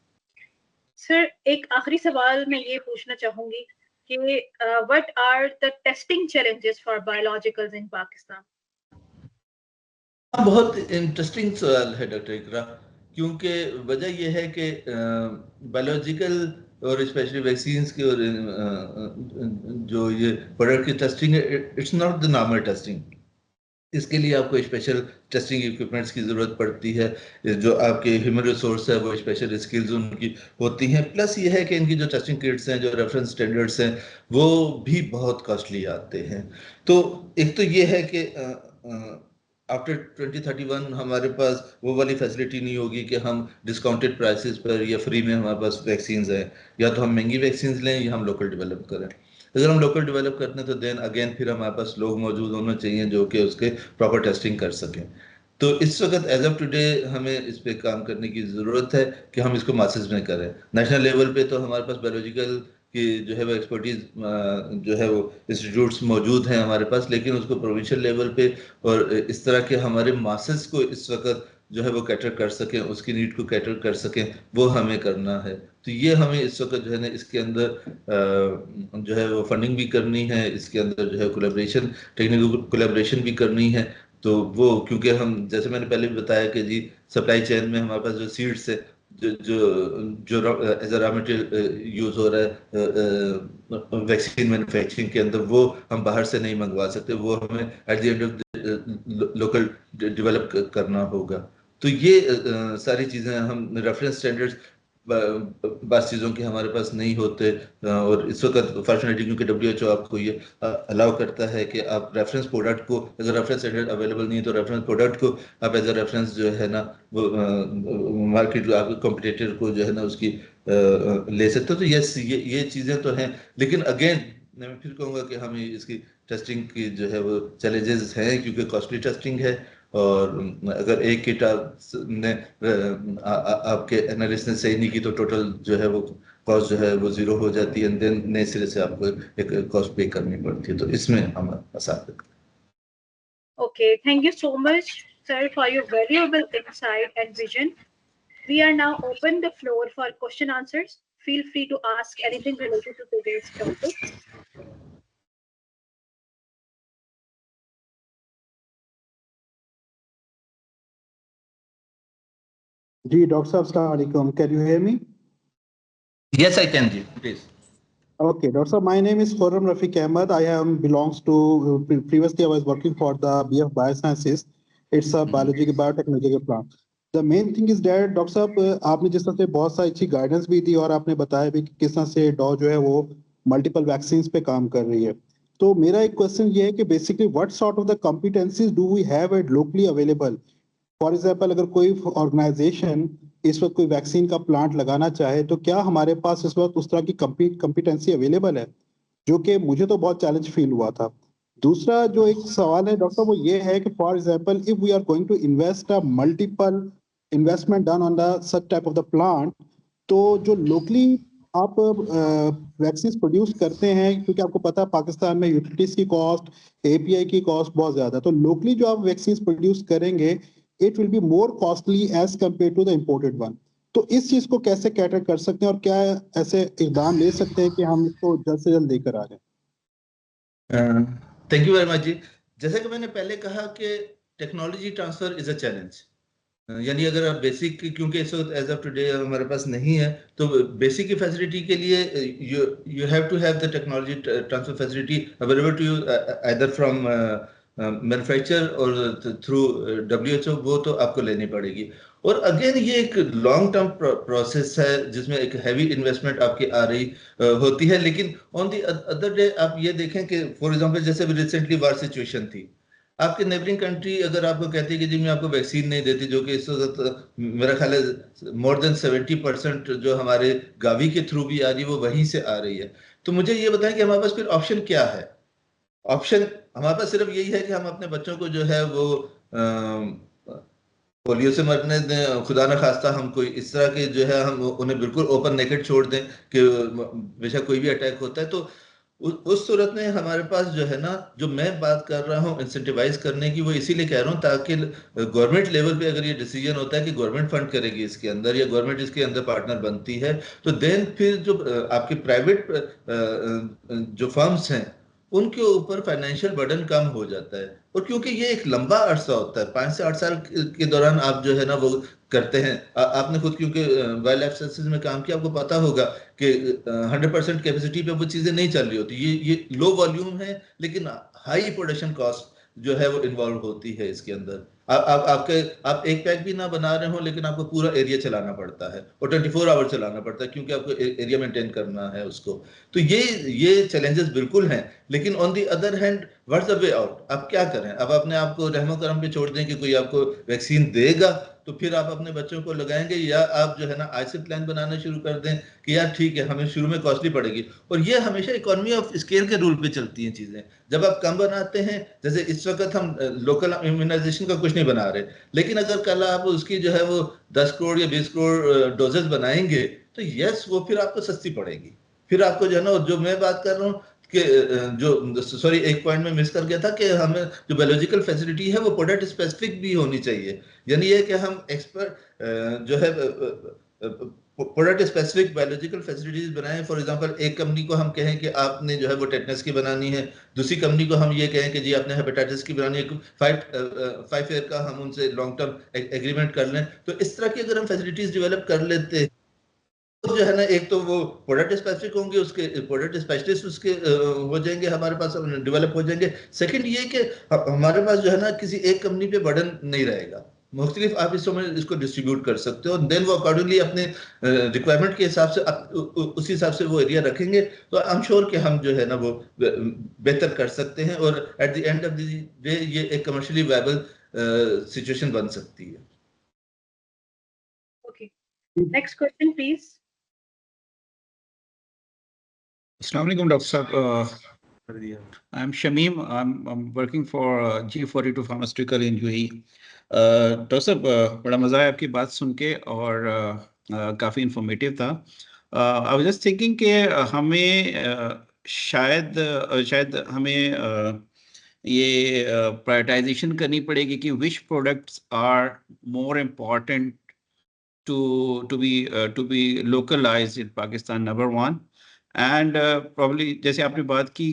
सर एक आखिरी सवाल मैं ये पूछना चाहूंगी कि what are the testing challenges for biologicals in Pakistan? बहुत इंटरेस्टिंग सवाल है डॉक्टर इकरा, क्योंकि वजह यह है कि बायोलॉजिकल और स्पेशली वैक्सीन्स की और जो ये प्रोडक्ट की टेस्टिंग है, it's not the normal testing. इसके लिए आपको स्पेशल टेस्टिंग इक्विपमेंट्स की ज़रूरत पड़ती है, जो आपके ह्यूमन रिसोर्स है वो स्पेशल स्किल्स उनकी होती हैं, प्लस ये है कि इनकी जो टेस्टिंग किट्स हैं, जो रेफरेंस स्टैंडर्ड्स हैं, वो भी बहुत कॉस्टली आते हैं। तो एक तो ये है कि आफ्टर 2031 हमारे पास वो वाली फैसिलिटी नहीं होगी कि हम डिस्काउंटेड प्राइसेस पर या फ्री में हमारे पास वैक्सीन्स हैं, या तो हम महंगी वैक्सीन्स लें या हम लोकल डेवलप करें। अगर हम लोकल डेवलप करते हैं तो देन अगेन फिर हमारे पास लोग मौजूद होने चाहिए जो कि उसके प्रॉपर टेस्टिंग कर सकें। तो इस वक्त एज ऑफ टुडे हमें इस पे काम करने की ज़रूरत है कि हम इसको मासेस में करें। नेशनल लेवल पे तो हमारे पास बायोलॉजिकल कि जो है वो एक्सपर्टीज जो है वो इंस्टीट्यूट्स मौजूद हैं हमारे पास, लेकिन उसको प्रोविंशियल लेवल पे और इस तरह के हमारे मासेस को इस वक्त जो है वो कैटर कर सकें, उसकी नीड को कैटर कर सकें, वो हमें करना है। तो ये हमें इस वक्त जो है ना इसके अंदर जो है वो फंडिंग भी करनी है, इसके अंदर जो है कोलैबोरेशन, टेक्निकल कोलैबोरेशन भी करनी है। तो वो क्योंकि हम जैसे मैंने पहले भी बताया कि जी सप्लाई चेन में हमारे पास जो सीड्स है, जो जो जो एज रॉ मटेरियल यूज हो रहा है वैक्सीन मैन्युफैक्चरिंग के अंदर, वो हम बाहर से नहीं मंगवा सकते, वो हमें at the end of local develop करना होगा। तो ये सारी चीजें हम रेफरेंस स्टैंडर्ड्स बास चीज़ों के हमारे पास नहीं होते। और इस वक्त फॉर्चुनेटली क्योंकि डब्ल्यूएचओ आपको ये अलाउ करता है कि आप रेफरेंस प्रोडक्ट को, अगर रेफरेंस स्टैंडर्ड अवेलेबल नहीं है तो रेफरेंस प्रोडक्ट को आप एज अ रेफरेंस जो है ना वो मार्केट आपके कॉम्पिटिटर को जो है ना उसकी ले सकते हो। तो यस ये चीज़ें तो हैं, लेकिन अगेन मैं फिर कहूँगा कि हमें इसकी टेस्टिंग की जो है वो चैलेंजेस हैं, क्योंकि कॉस्टली टेस्टिंग है। और अगर एक किट ने आपके एनालिस्ट ने सही नहीं की तो टोटल जो है वो कॉस्ट जो है वो जीरो हो जाती है, एंड देन नए सिरे से आपको एक कॉस्ट पे करनी पड़ती है। तो इसमें हम आसान। Okay, thank you so much, sir, for your valuable insight and vision. We are now open the floor for question answers. Feel free to ask anything related to today's topic. जी doctor साहब, अस्सलाम वालेकुम. Can you hear me? Yes, I can, जी, please. Okay, Doctor Sahab, my name is Khurram Rafiq Ahmed. I am belongs to previously I was working for the BF Biosciences. It's a biological biotechnology plant. The main thing is that doctor साहब आपने जिस तरह से बहुत सारी अच्छी guidance भी दी और आपने बताया भी कि किस तरह से डॉ जो है वो मल्टीपल वैक्सीन्स पे काम कर रही है. तो मेरा एक क्वेश्चन ये है कि basically what sort of the competencies do we have at locally available. For example अगर कोई ऑर्गेनाइजेशन इस वक्त कोई वैक्सीन का प्लांट लगाना चाहे तो क्या हमारे पास इस वक्त उस तरह की कम्पिटेंसी अवेलेबल है, जो कि मुझे तो बहुत चैलेंज फील हुआ था. दूसरा जो एक सवाल है डॉक्टर, वो ये है कि for example if we are going to invest a multiple investment done on the such type of the plant, तो जो लोकली आप वैक्सीन प्रोड्यूस करते हैं, क्योंकि आपको पता है पाकिस्तान में यूटिलिटीज की कॉस्ट, एपीआई की कॉस्ट बहुत ज्यादा, तो लोकली जो आप वैक्सीन प्रोड्यूस करेंगे it will be more costly as compared to the imported one. तो इस चीज को कैसे कैटर कर सकते हैं और क्या ऐसे इकदाम ले सकते हैं कि हम इसको जल्द से जल्द लेकर आ जाए? थैंक यू वेरी मच जी। जैसे कि मैंने पहले कहा कि technology transfer is a challenge, यानी अगर आप बेसिक, क्योंकि इस वक्त एज ऑफ टुडे हमारे पास नहीं है, तो बेसिक की फैसिलिटी के लिए you have to have the technology transfer facility available to you either from manufacture or through WHO, वो तो आपको लेनी पड़ेगी। और अगेन ये एक लॉन्ग टर्म प्रोसेस है जिसमें एक हैवी इन्वेस्टमेंट आपकी आ रही होती है। लेकिन ऑन द अदर डे आप ये देखें कि फॉर एग्जांपल जैसे भी रिसेंटली वार सिचुएशन थी, आपके नेबरिंग कंट्री अगर आपको कहती है कि जी मैं आपको वैक्सीन नहीं देती, जो कि इस वक्त मेरा ख्याल है मोर देन 70% जो हमारे गावी के थ्रू भी आ रही है वो वहीं से आ रही है। तो मुझे ये बताएं कि हमारे पास फिर ऑप्शन क्या है? ऑप्शन हमारे पास सिर्फ यही है कि हम अपने बच्चों को जो है वो पोलियो से मरने दें, खुदा न खास्ता हम कोई इस तरह के जो है हम उन्हें बिल्कुल ओपन नेकेड छोड़ दें कि बेशक कोई भी अटैक होता है। तो उस सूरत में हमारे पास जो है ना, जो मैं बात कर रहा हूँ इंसेंटिवाइज करने की, वो इसीलिए कह रहा हूँ ताकि गवर्नमेंट लेवल पे अगर ये डिसीजन होता है कि गवर्नमेंट फंड करेगी इसके अंदर या गवर्नमेंट इसके अंदर पार्टनर बनती है, तो देन फिर जो आपके प्राइवेट जो फर्म्स हैं उनके ऊपर फाइनेंशियल बर्डन कम हो जाता है। और क्योंकि ये एक लंबा अरसा होता है, 5 से 8 साल के दौरान आप जो है ना वो करते हैं। आपने खुद क्योंकि वाइल्ड लाइफ साइंसेज में काम किया, आपको पता होगा कि 100% कैपेसिटी पे वो चीजें नहीं चल रही होती। ये लो वॉल्यूम है, लेकिन हाई प्रोडक्शन कॉस्ट जो है वो इन्वॉल्व होती है इसके अंदर। आप एक पैक भी ना बना रहे हो, लेकिन आपको पूरा एरिया चलाना पड़ता है और 24 आवर चलाना पड़ता है, क्योंकि आपको एरिया मेंटेन करना है उसको। तो ये चैलेंजेस बिल्कुल हैं। लेकिन on the other hand what's the way out? आप क्या करें? अब अपने आप को रहमो करम पे छोड़ दें कि कोई आपको वैक्सीन देगा तो फिर आप अपने बच्चों को लगाएंगे, या आप जो है ना आज से प्लान बनाना शुरू कर दें कि यार ठीक है हमें शुरू में कॉस्टली पड़ेगी। और ये हमेशा इकोनॉमी ऑफ स्केल के रूल पे चलती हैं चीजें। जब आप कम बनाते हैं, जैसे इस वक्त हम लोकल इम्यूनाइजेशन का कुछ नहीं बना रहे, लेकिन अगर कल आप उसकी जो है वो 10 करोड़ या 20 करोड़ डोजेस बनाएंगे तो यस वो फिर आपको सस्ती पड़ेगी। फिर आपको जो है ना, जो मैं बात कर रहा हूँ कि जो सॉरी एक पॉइंट में मिस कर गया था कि हमें जो बायोलॉजिकल फैसिलिटी है वो प्रोडक्ट स्पेसिफिक भी होनी चाहिए। यानी ये कि हम एक्सपर्ट जो है प्रोडक्ट स्पेसिफिक बायोलॉजिकल फैसिलिटीज बनाएं। फॉर एग्जांपल एक कंपनी को हम कहें कि आपने जो है वो टेटनस की बनानी है, दूसरी कंपनी को हम ये कहें कि जी आपने हेपेटाइटिस की बनानी है, 5 ईयर का हम उनसे लॉन्ग टर्म एग्रीमेंट कर लें। तो इस तरह की अगर हम फैसिलिटीज डेवलप कर लेते हैं तो जो है ना, एक तो वो प्रोडक्ट स्पेसिफिक होंगे, उसके प्रोडक्ट स्पेशलिस्ट उसके हो जाएंगे, हमारे पास डेवलप हो जाएंगे। सेकंड ये कि हमारे पास जो है ना किसी एक कंपनी पे बर्डन नहीं रहेगा, मुख्तलिफ आप इसको डिस्ट्रीब्यूट कर सकते हो, देन वो अकॉर्डिंगली अपने रिक्वायरमेंट के हिसाब से उसी हिसाब से वो एरिया रखेंगे। तो आई एम श्योर कि हम जो है ना वो बेहतर कर सकते हैं और at the end of the day ये एक कमर्शियली वायबल सिचुएशन बन सकती है। Okay. Next question, please. Assalamu alaikum, Dr. Saab. I'm Shamim. I'm working for G42 Pharmaceutical in UAE. Doctor साहब, बड़ा मज़ा आया आपकी बात सुन के और काफ़ी इंफॉर्मेटिव था। आई वाज जस्ट थिंकिंग कि हमें शायद हमें ये प्रायोरिटाइजेशन करनी पड़ेगी कि which products are more important to be localized in Pakistan, number one. And probably जैसे आपने बात की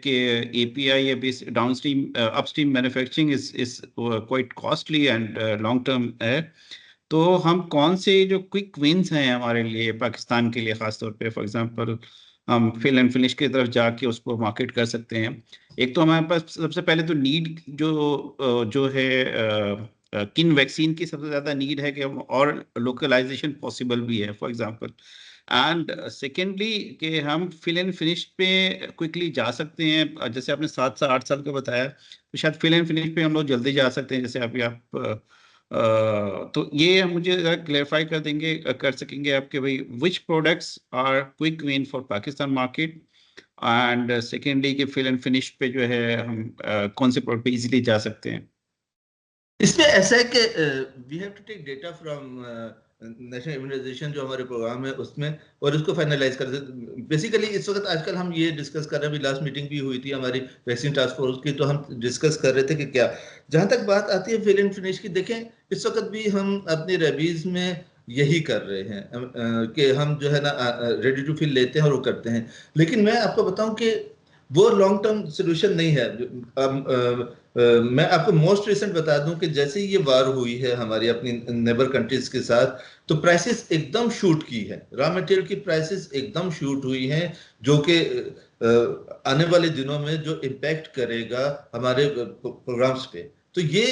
कि API या downstream upstream manufacturing is quite costly and long term है, तो हम कौन से जो क्विक विंस हैं हमारे लिए, पाकिस्तान के लिए खास तौर पे, फॉर एग्जांपल हम फिल एंड फिनिश की तरफ जाके उसको मार्केट कर सकते हैं। एक तो हमारे पास सबसे पहले तो नीड जो है किन वैक्सीन की सबसे ज़्यादा नीड है कि और लोकलाइजेशन पॉसिबल भी है, फॉर एग्जांपल। एंड सेकेंडली कि हम फिल एंड फिनिश पे क्विकली जा सकते हैं, जैसे आपने 7 से 8 साल का बताया, तो शायद फिल एंड फिनिश पे हम लोग जल्दी जा सकते हैं, जैसे अभी आप तो ये मुझे क्लेरिफाई कर देंगे, कर सकेंगे आप कि भाई which products are quick win for Pakistan market, and secondly कि फिल एंड फिनिश पे जो है हम कौन से प्रोडक्ट पे इजीली जा सकते हैं। इसमें ऐसा है कि we have to take data from national immunisation जो हमारे प्रोग्राम है उसमें, और उसको फाइनलाइज कर सकते। बेसिकली इस वक्त आजकल हम ये डिस्कस कर रहे हैं, लास्ट मीटिंग भी हुई थी हमारी वैक्सीन टास्क फोर्स की, तो हम डिस्कस कर रहे थे कि क्या, जहां तक बात आती है फिल एंड फिनिश की, देखें इस वक्त भी हम अपनी रेबीज में यही कर रहे हैं कि हम जो है ना रेडी टू फिल लेते हैं और वो करते हैं। लेकिन मैं आपको बताऊं कि वो लॉन्ग टर्म सोल्यूशन नहीं है। मैं आपको मोस्ट रिसेंट बता दूं कि जैसे ही ये वार हुई है हमारी अपनी नेबर कंट्रीज के साथ, तो प्राइसेस एकदम शूट की है, रॉ मटेरियल की प्राइसेस एकदम शूट हुई हैं, जो कि आने वाले दिनों में जो इम्पैक्ट करेगा हमारे प्रोग्राम्स पे। तो ये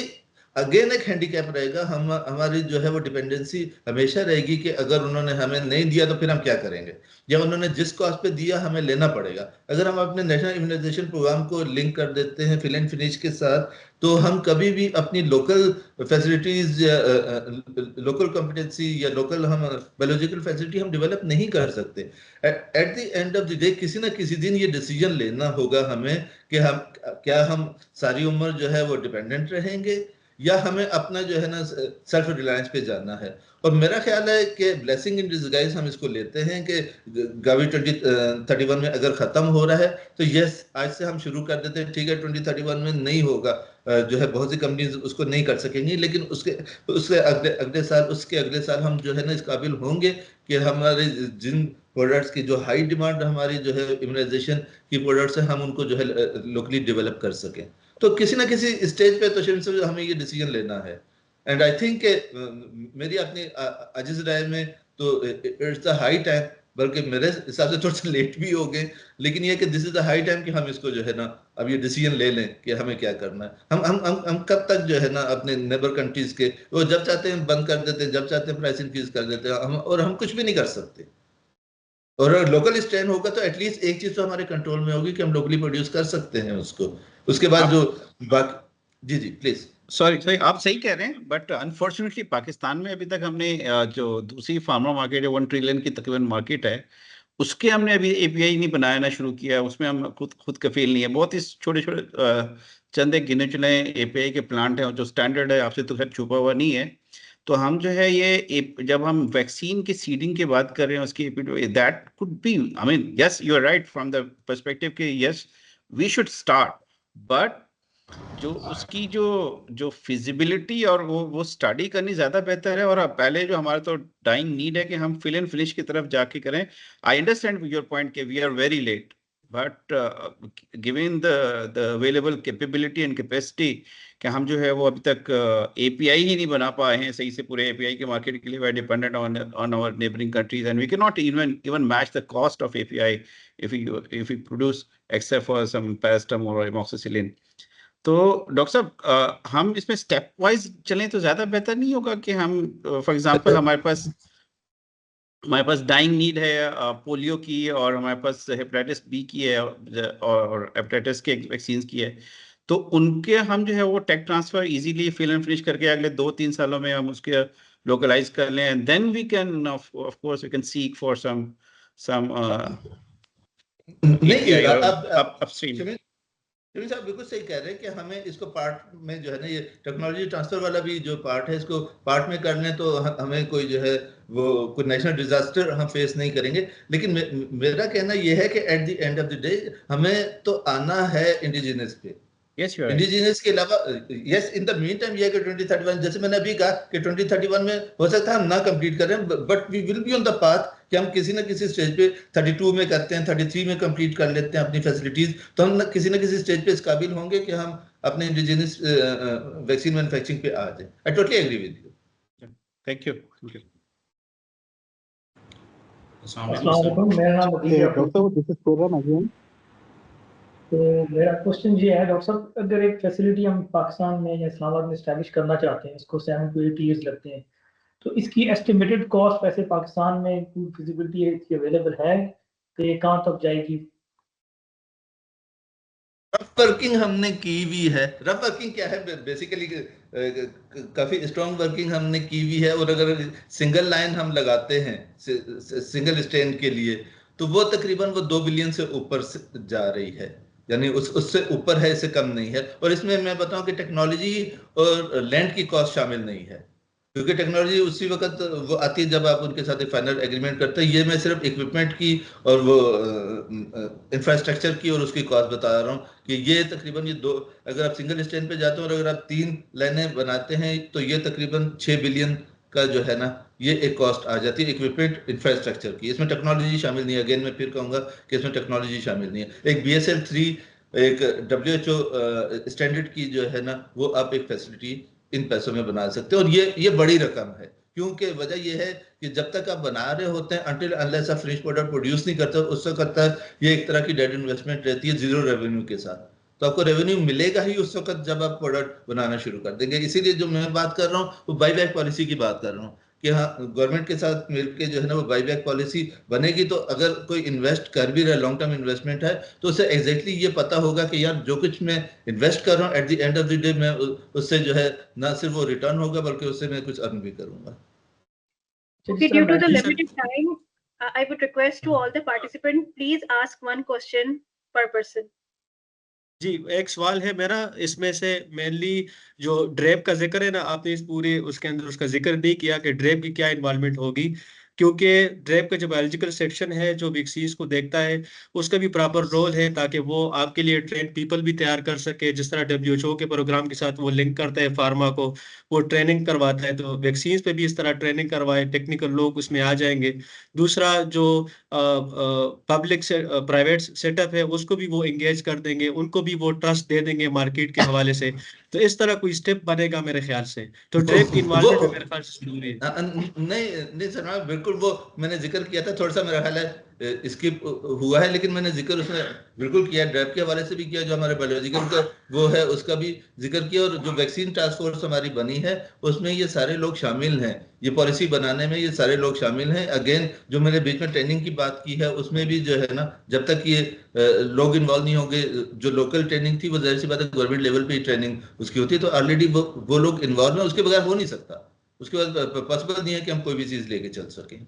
अगेन एक हैंडीकैप रहेगा, हमारी जो है वो डिपेंडेंसी हमेशा रहेगी कि अगर उन्होंने हमें नहीं दिया तो फिर हम क्या करेंगे, या उन्होंने जिस कॉस्ट पे दिया हमें लेना पड़ेगा। अगर हम अपने नेशनल इम्यूनाइजेशन प्रोग्राम को लिंक कर देते हैं फिल एंड फिनिश के साथ, तो हम कभी भी अपनी लोकल फैसिलिटीज या लोकल कॉम्पिटेंसी या लोकल हम बायोलॉजिकल फैसिलिटी हम डेवलप नहीं कर सकते। At the end of the day किसी ना किसी दिन ये डिसीजन लेना होगा हमें कि हम सारी उम्र जो है वो डिपेंडेंट रहेंगे या हमें अपना जो है ना सेल्फ रिलायंस पे जाना है। और मेरा ख्याल है कि ब्लेसिंग इन डिस्गाइज हम इसको लेते हैं कि गावी 2031 में अगर ख़त्म हो रहा है तो यस आज से हम शुरू कर देते हैं, ठीक है 2031 में नहीं होगा, जो है बहुत सी कंपनीज उसको नहीं कर सकेंगी, लेकिन उसके अगले साल हम जो है ना इस काबिल होंगे कि हमारे जिन प्रोडक्ट्स की जो हाई डिमांड हमारी जो है इम्यूनाइजेशन की प्रोडक्ट्स है हम उनको जो है लोकली डेवलप कर सकें। तो किसी ना किसी स्टेज पे तो से हमें ये डिसीजन लेना है। एंड आई थिंक मेरी अपनी अजीज राय में तो इट्स द हाई टाइम, बल्कि मेरे हिसाब से थोड़ा सा लेट भी हो गए, लेकिन ये कि this is the high time कि हम इसको जो है ना अब ये डिसीजन ले लें कि हमें क्या करना है। हम कब तक जो है ना अपने नेबर कंट्रीज के वो जब चाहते हैं बंद कर देते हैं, जब चाहते हैं प्राइस इंक्रीज कर देते हैं, और हम कुछ भी नहीं कर सकते। और अगर लोकल स्टैंड होगा तो एटलीस्ट एक चीज तो हमारे कंट्रोल में होगी कि हम लोकली प्रोड्यूस कर सकते हैं उसको। उसके बाद जो बाकी जी प्लीज। सॉरी आप सही कह रहे हैं, बट अनफॉर्चुनेटली पाकिस्तान में अभी तक हमने जो दूसरी फार्मा मार्केट है 1 ट्रिलियन की तकरीबन मार्केट है, उसके हमने अभी एपीआई नहीं बनाया ना शुरू किया, उसमें हम खुद कफील नहीं है। बहुत ही छोटे छोटे चंद एक गिने चुने एपीआई के प्लांट हैं जो स्टैंडर्ड है, आपसे तो खैर छुपा हुआ नहीं है, तो हम जो है जब हम वैक्सीन की सीडिंग की बात कर रहे हैं उसकी that could be, I mean yes you are right from the perspective कि yes we should start, but जो उसकी जो फिजिबिलिटी और वो स्टडी करनी ज्यादा बेहतर है। और अब पहले जो हमारा तो डाइंग नीड है कि हम फिल एंड फिनिश की तरफ जाके करें। आई अंडरस्टैंड योर पॉइंट कि we are very late, but given the available capability and capacity कि हम जो है वो अभी तक एपीआई ही नहीं बना पाए हैं सही से पूरे एपीआई के मार्केट के लिए। We are dependent on our neighbouring countries and we can not even match the cost of API if we produce except for some paracetamol or amoxicillin। तो डॉक्टर साहब हम इसमें स्टेप वाइज चलें तो ज्यादा बेहतर नहीं होगा कि हम फॉर एग्जांपल हमारे पास डाइंग नीड है पोलियो की, और हमारे पास हेपेटाइटिस बी की है और हेपेटाइटिस के वैक्सीन की है, तो उनके हम जो है वो tech transfer easily fill and finish करके अगले 2-3 सालों में हम उसके लोकलाइज कर लें, and then we can of course we can seek for some नहीं अपस्ट्रीम। शिविर साहब बिल्कुल सही कह रहे हैं कि हमें इसको पार्ट में जो है ना, ये टेक्नोलॉजी ट्रांसफर वाला भी जो पार्ट है इसको पार्ट में कर लें तो हमें कोई जो है वो कोई नेशनल डिजास्टर हम फेस नहीं करेंगे। लेकिन मेरा कहना ये है कि at the end of the day हमें तो आना है इंडिजिनस पे। इंडिजिनस के अलावा yes in the mean time ये कि 2031 जैसे मैंने अभी कहा कि 2031 में हो सकता है हम ना कंप्लीट करें, but we will be on the path कि हम किसी ना किसी स्टेज पे 32 में करते हैं, 33 में कंप्लीट कर लेते हैं अपनी फैसिलिटीज, तो हम किसी ना किसी स्टेज पे इस काबिल होंगे कि हम अपने इंडिजिनस वैक्सीन मैन्युफैक्चरिंग पे आ जाए। I totally agree with you. Thank you. अस्सलाम वालेकुम, मेरा नाम अदील है। डॉक्टर साहब दिस इज प्रोग्राम अगेन। तो मेरा क्वेश्चन ये है डॉक्टर साहब, अगर एक फैसिलिटी हम पाकिस्तान में या इस्लामाबाद में इस्टेब्लिश करना चाहते हैं, इसको 7 to 8 years लगते हैं, तो इसकी एस्टिमेटेड कॉस्ट वैसे पाकिस्तान में कोई फिजिबिलिटी अवेलेबल है कि कहाँ तक जाएगी? रफ वर्किंग हमने की हुई है। रफ वर्किंग क्या है, बेसिकली काफी स्ट्रॉन्ग वर्किंग हमने की हुई है, और अगर सिंगल लाइन हम लगाते हैं सिंगल स्ट्रेन के लिए तो वो तकरीबन वो 2 बिलियन से ऊपर जा रही है, यानी उससे ऊपर है, इससे कम नहीं है। और इसमें मैं बताऊं कि टेक्नोलॉजी और लैंड की कॉस्ट शामिल नहीं है, क्योंकि टेक्नोलॉजी उसी वक्त वो आती है जब आप उनके साथ एक फाइनल एग्रीमेंट करते हैं। ये मैं सिर्फ इक्विपमेंट की और वो इंफ्रास्ट्रक्चर की और उसकी कॉस्ट बता रहा हूँ कि ये तकरीबन ये अगर आप सिंगल स्टैंड पे जाते हो और अगर आप 3 लाइनें बनाते हैं तो ये तकरीबन 6 बिलियन का जो है ना ये एक कॉस्ट आ जाती है इक्विपमेंट इंफ्रास्ट्रक्चर की। इसमें टेक्नोलॉजी शामिल नहीं है। अगेन मैं फिर कहूँगा कि इसमें टेक्नोलॉजी शामिल नहीं है। एक BSL 3 एक WHO स्टैंडर्ड की जो है ना वो आप एक फैसिलिटी इन पैसों में बना सकते हैं, और ये बड़ी रकम है, क्योंकि वजह यह है कि जब तक आप बना रहे होते हैं अनटिल अनलेस आप फिनिश प्रोडक्ट प्रोड्यूस नहीं करते उस वक्त ये एक तरह की डेड इन्वेस्टमेंट रहती है जीरो रेवेन्यू के साथ। तो आपको रेवेन्यू मिलेगा ही उस वक्त जब आप प्रोडक्ट बनाना शुरू कर देंगे। इसीलिए जो मैं बात कर रहा हूँ वो बाईबैक पॉलिसी की बात कर रहा हूँ कि हाँ गवर्नमेंट के साथ मिलकर जो है ना वो बाईबैक पॉलिसी बनेगी, तो अगर कोई इन्वेस्ट कर भी रहा है, लॉन्ग टर्म इन्वेस्टमेंट है, तो उसे एग्जैक्टली ये पता होगा कि यार जो कुछ मैं इन्वेस्ट कर रहा हूँ at the end of the day मैं उससे जो है ना सिर्फ वो रिटर्न होगा बल्कि उससे मैं कुछ अर्न भी करूंगा। Okay, due to the limited time, I would request to all the participants, please ask one question per person. जी, एक सवाल है मेरा, इसमें से मेनली जो ड्रेप का जिक्र है ना, आपने इस पूरे उसके अंदर उसका जिक्र नहीं किया कि ड्रेप की क्या इन्वॉल्वमेंट होगी, क्योंकि ड्रेप का जो बायोलॉजिकल सेक्शन है जो वैक्सीन्स को देखता है उसका भी प्रॉपर रोल है ताकि वो आपके लिए ट्रेन पीपल भी तैयार कर सके। जिस तरह WHO के प्रोग्राम के साथ वो लिंक करता है फार्मा को, वो ट्रेनिंग करवाता है, तो वैक्सीन्स पे भी इस तरह ट्रेनिंग करवाए, टेक्निकल लोग उसमें आ जाएंगे। दूसरा जो पब्लिक से प्राइवेट सेटअप है उसको भी वो एंगेज कर देंगे, उनको भी वो ट्रस्ट दे देंगे मार्केट के हवाले से। तो इस तरह कोई स्टेप बनेगा मेरे ख्याल से, तो ड्रेप की इन्वॉल्वमेंट मेरे ख्याल से जरूरी है। नहीं सर, बिल्कुल वो मैंने जिक्र किया था, थोड़ा सा मेरा ख्याल है स्किप हुआ है, लेकिन मैंने जिक्र उसमें बिल्कुल किया, ड्रेप के हवाले से भी किया, जो हमारे बायोलॉजिकल का वो है उसका भी जिक्र किया, और जो वैक्सीन टास्क फोर्स हमारी बनी है उसमें ये सारे लोग शामिल हैं, ये पॉलिसी बनाने में ये सारे लोग शामिल हैं। अगेन जो मैंने बीच में ट्रेनिंग की बात की है उसमें भी जो है ना जब तक ये लोग इन्वॉल्व नहीं होंगे, जो लोकल ट्रेनिंग थी वो जाहिर सी बात है गवर्नमेंट लेवल पे ही ट्रेनिंग उसकी होती है, तो ऑलरेडी वो लोग इन्वॉल्व हैं, उसके बगैर हो नहीं सकता, उसके बाद पॉसिबल नहीं है कि हम कोई भी चीज लेके चल सकें।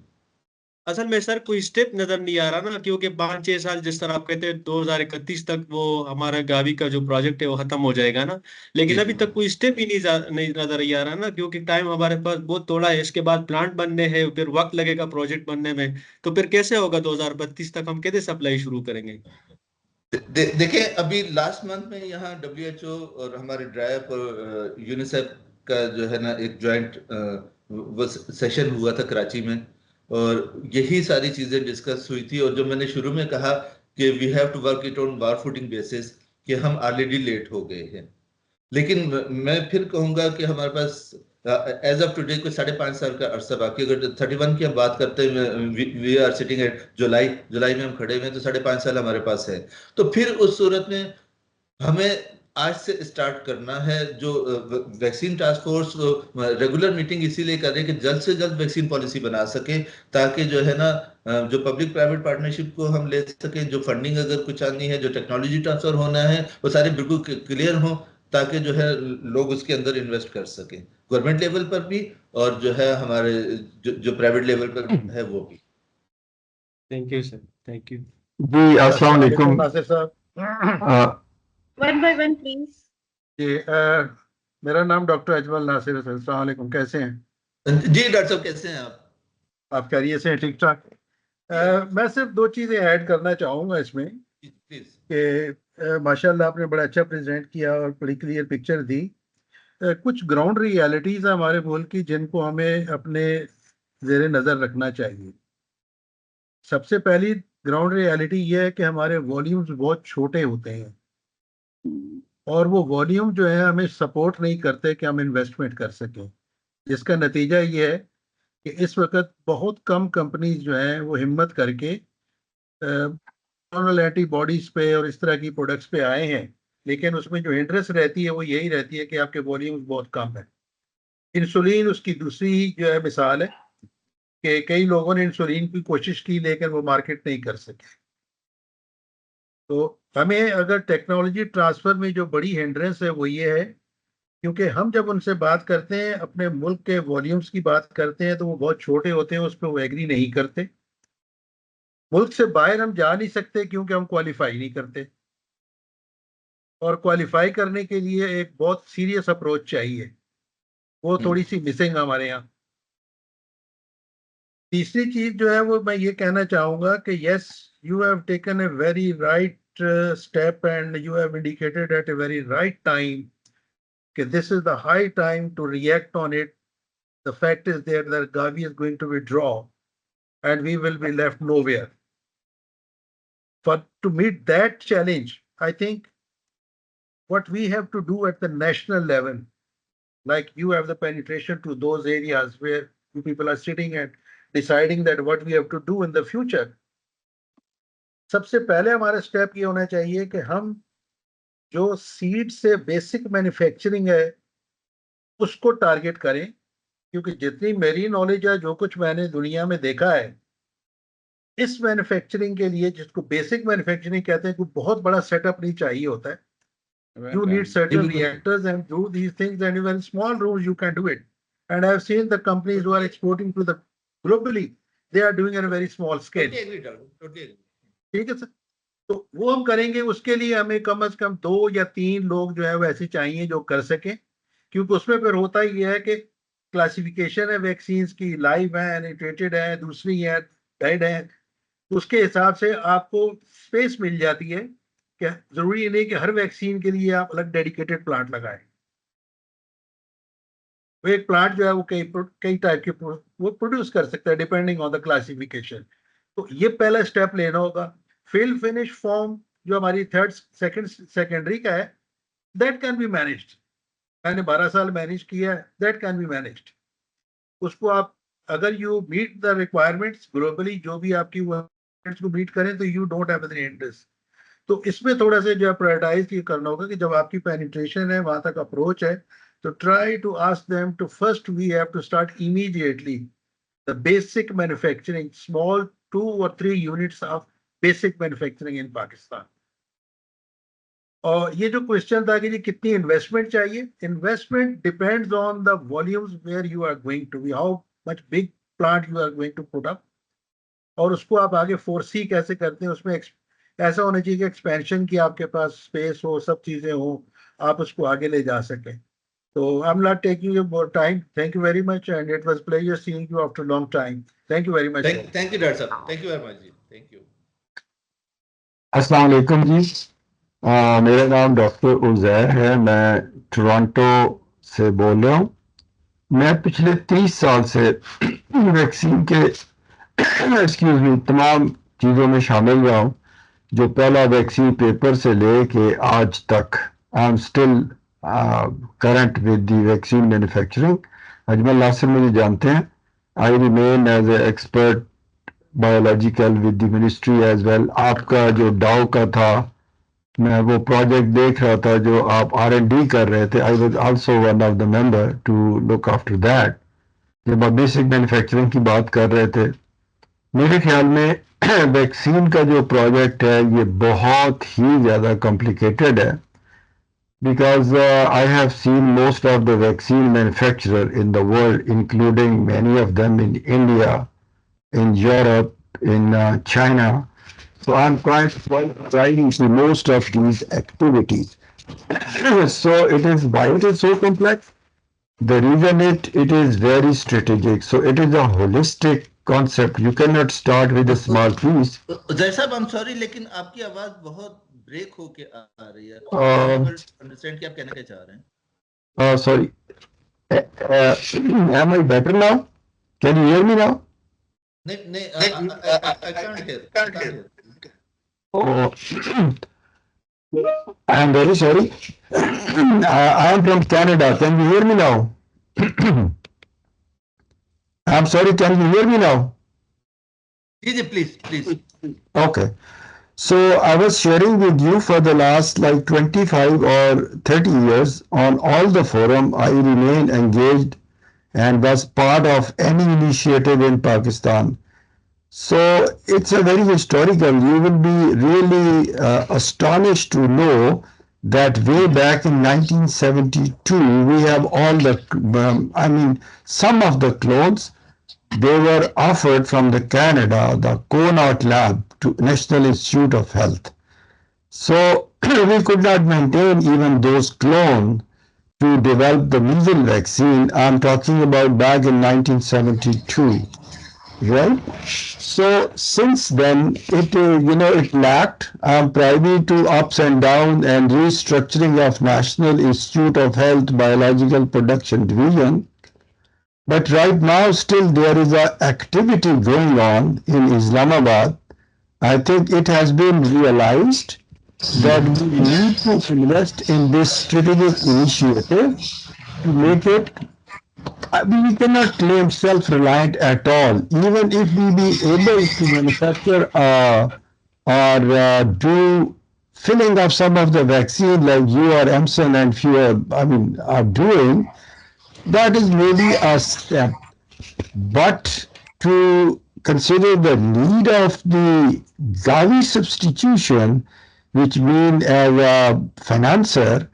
असल में सर कोई स्टेप नजर नहीं आ रहा ना, क्योंकि 5-6 साल जिस तरह आप कहते हैं 2031 तक वो हमारा गावी का जो प्रोजेक्ट है वो खत्म हो जाएगा ना, लेकिन जी अभी तक कोई स्टेप ही नहीं नजर ही आ रहा ना, क्योंकि टाइम हमारे पास बहुत थोड़ा है। इसके बाद प्लांट बनने हैं, फिर वक्त लगेगा प्रोजेक्ट बनने में, तो फिर कैसे होगा 2032 तक हम कैसे सप्लाई शुरू करेंगे? देखिए अभी लास्ट मंथ में यहाँ WHO और हमारे ड्राइव और यूनिसेफ का जो है ना एक जॉइंट वो सेशन हुआ था कराची में, और यही सारी चीजें डिस्कस हुई थी। और जो मैंने शुरू में कहा कि we have to work it on war footing basis, कि हम ऑलरेडी लेट हो गए हैं। लेकिन मैं फिर कहूंगा कि हमारे पास एज ऑफ टुडे कोई 5.5 साल का अरसा बाकी। अगर 31 की हम बात करते हैं, वी आर सिटिंग एट जुलाई में हम खड़े हुए हैं, तो 5.5 साल हमारे पास है। तो फिर उस सूरत में हमें आज से स्टार्ट करना है। जो vaccine task force regular meeting इसीलिए कर रहे हैं कि जल्द से जल्द वैक्सीन पॉलिसी बना सके, ताकि जो है ना जो पब्लिक प्राइवेट पार्टनरशिप को हम ले सके, जो फंडिंग अगर कुछ आनी है, जो टेक्नोलॉजी ट्रांसफर होना है, वो सारे बिल्कुल क्लियर हो, ताकि जो है लोग उसके अंदर इन्वेस्ट कर सकें, गवर्नमेंट लेवल पर भी और जो है हमारे जो प्राइवेट लेवल पर है वो भी। Thank you sir, thank you. जी अस्सलाम वालेकुम नासिर साहब। One by one please. जी मेरा नाम डॉक्टर अजमल नासिर है। अस्सलाम वालेकुम, कैसे हैं? जी डॉक्टर साहब, कैसे हैं आप? आप खैरियत से हैं? ठीक ठाक। मैं सिर्फ 2 चीज़ें ऐड करना चाहूँगा इसमें प्लीज। कि माशाल्लाह आपने बड़ा अच्छा प्रेजेंट किया और बड़ी क्लियर पिक्चर दी। कुछ ग्राउंड रियलिटीज़ हैं हमारे मुल्क की, जिनको हमें अपने ज़ेरे नज़र रखना चाहिए। सबसे पहली ग्राउंड रियलिटी ये है कि हमारे वॉल्यूम्स बहुत छोटे होते हैं, और वो वॉल्यूम जो है हमें सपोर्ट नहीं करते कि हम इन्वेस्टमेंट कर सकें, जिसका नतीजा ये है कि इस वक्त बहुत कम कंपनीज जो हैं वो हिम्मत करके एंटीबॉडीज पे और इस तरह की प्रोडक्ट्स पे आए हैं, लेकिन उसमें जो इंटरेस्ट रहती है वो यही रहती है कि आपके वॉल्यूम्स बहुत कम है। इंसुलिन उसकी दूसरी जो है मिसाल है कि कई लोगों ने इंसुलिन की कोशिश की लेकिन वो मार्केट नहीं कर सके। तो हमें अगर टेक्नोलॉजी ट्रांसफर में जो बड़ी हिंड्रेंस है वो ये है, क्योंकि हम जब उनसे बात करते हैं, अपने मुल्क के वॉल्यूम्स की बात करते हैं, तो वो बहुत छोटे होते हैं, उस पर वो एग्री नहीं करते। मुल्क से बाहर हम जा नहीं सकते क्योंकि हम क्वालिफाई नहीं करते, और क्वालिफाई करने के लिए एक बहुत सीरियस अप्रोच चाहिए, वो थोड़ी सी मिसिंग हमारे यहाँ। तीसरी चीज जो है वो मैं ये कहना चाहूंगा कि yes, you have taken a very right step, and you have indicated at a very right time that this is the high time to react on it. The fact is there that Gavi is going to withdraw and we will be left nowhere. For to meet that challenge, I think what we have to do at the national level, like you have the penetration to those areas where you people are sitting and deciding that what we have to do in the future. सबसे पहले हमारा step ये होना चाहिए कि हम जो seed से बेसिक मैन्युफैक्चरिंग है उसको टारगेट करें, क्योंकि जितनी मेरी नॉलेज है, जो कुछ मैंने दुनिया में देखा है, इस मैन्युफैक्चरिंग के लिए, जिसको बेसिक मैन्युफैक्चरिंग कहते हैं, कोई बहुत बड़ा सेटअप नहीं चाहिए होता है। You need certain reactors and do these things, and even small rooms you can do it. And I have seen the companies who are exporting to the globally, they are doing at a very small scale. ठीक है sir, तो वो हम करेंगे। उसके लिए हमें कम से कम 2 या 3 लोग जो है वो ऐसे चाहिए जो कर सके, क्योंकि उसमें फिर होता ही है कि क्लासिफिकेशन है वैक्सीन की, लाइव है, एनिट्रेटेड है, दूसरी है डेड है, उसके हिसाब से आपको स्पेस मिल जाती है कि जरूरी नहीं कि हर वैक्सीन के लिए आप अलग डेडिकेटेड प्लांट लगाएं। वो एक प्लांट जो है वो कई टाइप के वो प्रोड्यूस कर सकता है डिपेंडिंग ऑन द क्लासिफिकेशन। तो ये पहला स्टेप लेना होगा। फिल फिनिश फॉर्म जो हमारी सेकेंडरी का है, दैट कैन बी मैनेज्ड। मैंने 12 साल मैनेज किया है, दैट कैन बी मैनेज्ड। उसको आप अगर you meet the requirements globally, जो भी आपकी को मीट करें, तो you don't have any interest. तो इसमें थोड़ा सा जो है प्रायोरिटाइज ये करना होगा कि जब आपकी पेनिट्रेशन है, वहां तक अप्रोच है, तो try to ask them to first we have to start immediately the basic manufacturing, small 2 or 3 units of basic manufacturing in Pakistan. और ये जो क्वेश्चन था कि कितनी इन्वेस्टमेंट चाहिए, investment depends on the volumes where you are going to be, how much big plant you are going to put up, और उसको आप आगे फोरसी कैसे करते हैं, उसमें ऐसा होना चाहिए कि एक्सपेंशन की आपके पास स्पेस हो, सब चीजें हो, आप उसको आगे ले जा सकें. So I'm not taking you more time. Thank you very much, and it was pleasure seeing you after a long time. Thank you very much. Thank you, Dr. Saab. Thank you very much. Thank you. अस्सलाम वालेकुम जी. मेरा नाम doctor Uzair है. मैं Toronto से बोल रहा हूँ. मैं पिछले 30 साल से वैक्सीन के एक्सक्यूज मी तमाम चीज़ों में शामिल रहा हूँ. जो पहला वैक्सीन पेपर से लेके आज तक I am still current with the vaccine manufacturing. Ajmal Nasir मुझे जानते हैं. I remain as a expert biological with the ministry as well. आपका जो डाउ का था, मैं वो प्रोजेक्ट देख रहा था जो आप R&D कर रहे थे. I was also one of the member to look after that. जब आप बेसिक मैन्युफैक्चरिंग की बात कर रहे थे, मेरे ख्याल में वैक्सीन का जो प्रोजेक्ट है ये बहुत ही ज़्यादा कॉम्प्लिकेटेड है. Because I have seen most of the vaccine manufacturer in the world, including many of them in India, in Europe, in China. So I'm quite trying to most of these activities. So why it is so complex? The reason it is very strategic. So it is a holistic concept. You cannot start with a small piece. Zaid sahab, I'm sorry, लेकिन आपकी आवाज बहुत break होके आ रही है. Understand कि आप कहना क्या चाह रहे हैं. Sorry. Am I better now? Can you hear me now? नहीं, I can't hear. Oh, I am very sorry. I am from Canada. Can you hear me now? I'm sorry. Can you hear me now? Please. Okay. So I was sharing with you for the last like 25 or 30 years on all the forum. I remain engaged and was part of any initiative in Pakistan. So it's a very historical. You will be really astonished to know that way back in 1972, we have all the, some of the clones, they were offered from the Canada, the Connaught Lab, to National Institute of Health. So we could not maintain even those clones to develop the measles vaccine. I'm talking about back in 1972, right? So since then, it lacked. I'm privy to ups and downs and restructuring of National Institute of Health Biological Production Division. But right now, still there is an activity going on in Islamabad. I think it has been realized that we need to invest in this strategic initiative to make it. We cannot claim self-reliant at all. Even if we be able to manufacture or do filling of some of the vaccine like you or Emson and few are doing, that is maybe a step. But to consider the need of the Gavi substitution, which means as a financer,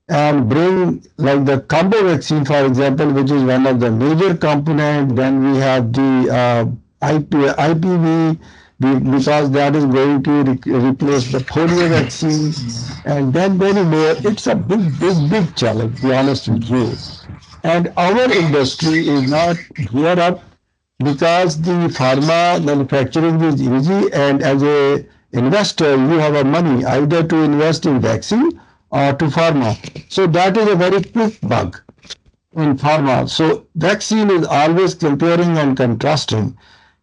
and bring like the combo vaccine, for example, which is one of the major components. Then we have the IPV, because that is going to replace the polio vaccine, and then many more. It's a big challenge, to be honest with you. And our industry is not geared up because the pharma manufacturing is easy, and as a investor, you have a money either to invest in vaccine or to pharma. So that is a very quick bug in pharma. So vaccine is always comparing and contrasting.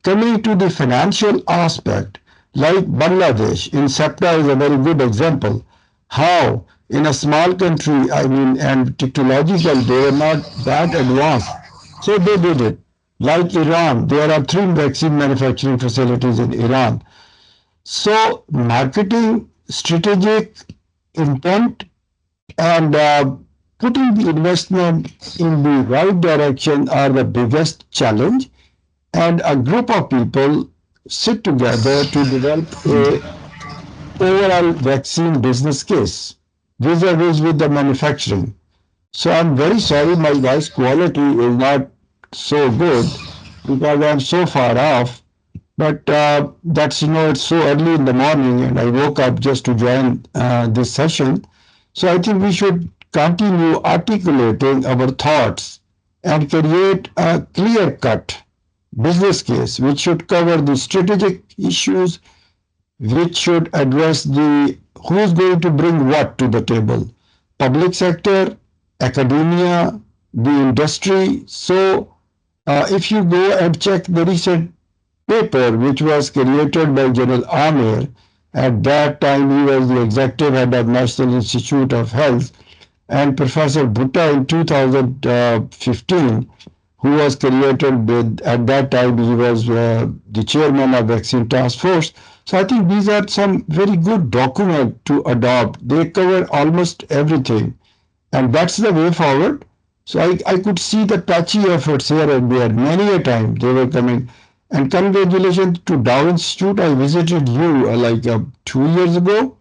Coming to the financial aspect, like Bangladesh, in SEPTA is a very good example. How in a small country, and technological, they were not that advanced. So they did it. Like Iran, there are 3 vaccine manufacturing facilities in Iran. So marketing, strategic intent, and putting the investment in the right direction are the biggest challenge. And a group of people sit together to develop a overall vaccine business case vis-a-vis with the manufacturing. So I'm very sorry my voice quality is not so good because I'm so far off. But that's, it's so early in the morning and I woke up just to join this session. So I think we should continue articulating our thoughts and create a clear-cut business case which should cover the strategic issues, which should address the who's going to bring what to the table, public sector, academia, the industry. So if you go and check the recent paper which was created by General Amir, at that time he was the executive head of National Institute of Health, and Professor Bhutta in 2015, who was created with, at that time he was the chairman of Vaccine Task Force. So I think these are some very good documents to adopt. They cover almost everything, and that's the way forward. So I could see the patchy efforts here and there. Many a time they were coming. And congratulations to Dow Institute. I visited you 2 years ago.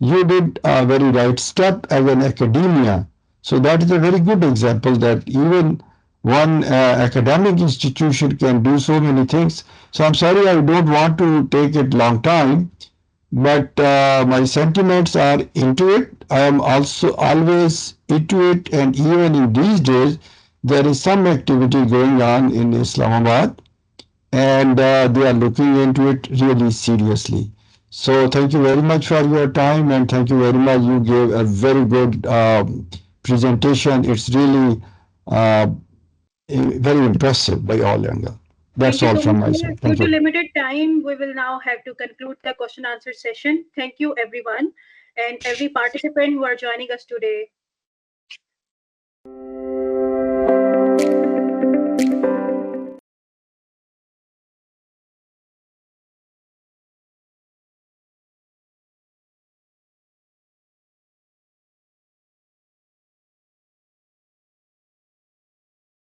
You did a very right step as an academia. So that is a very good example that even one academic institution can do so many things. So I'm sorry, I don't want to take it long time, but my sentiments are into it. I am also always into it, and even in these days, there is some activity going on in Islamabad, and they are looking into it really seriously. So thank you very much for your time, and thank you very much. You gave a very good presentation. It's really very impressive by all angles. That's all from my side. Due to limited time, we will now have to conclude the question answer session. Thank you everyone and every participant who are joining us today.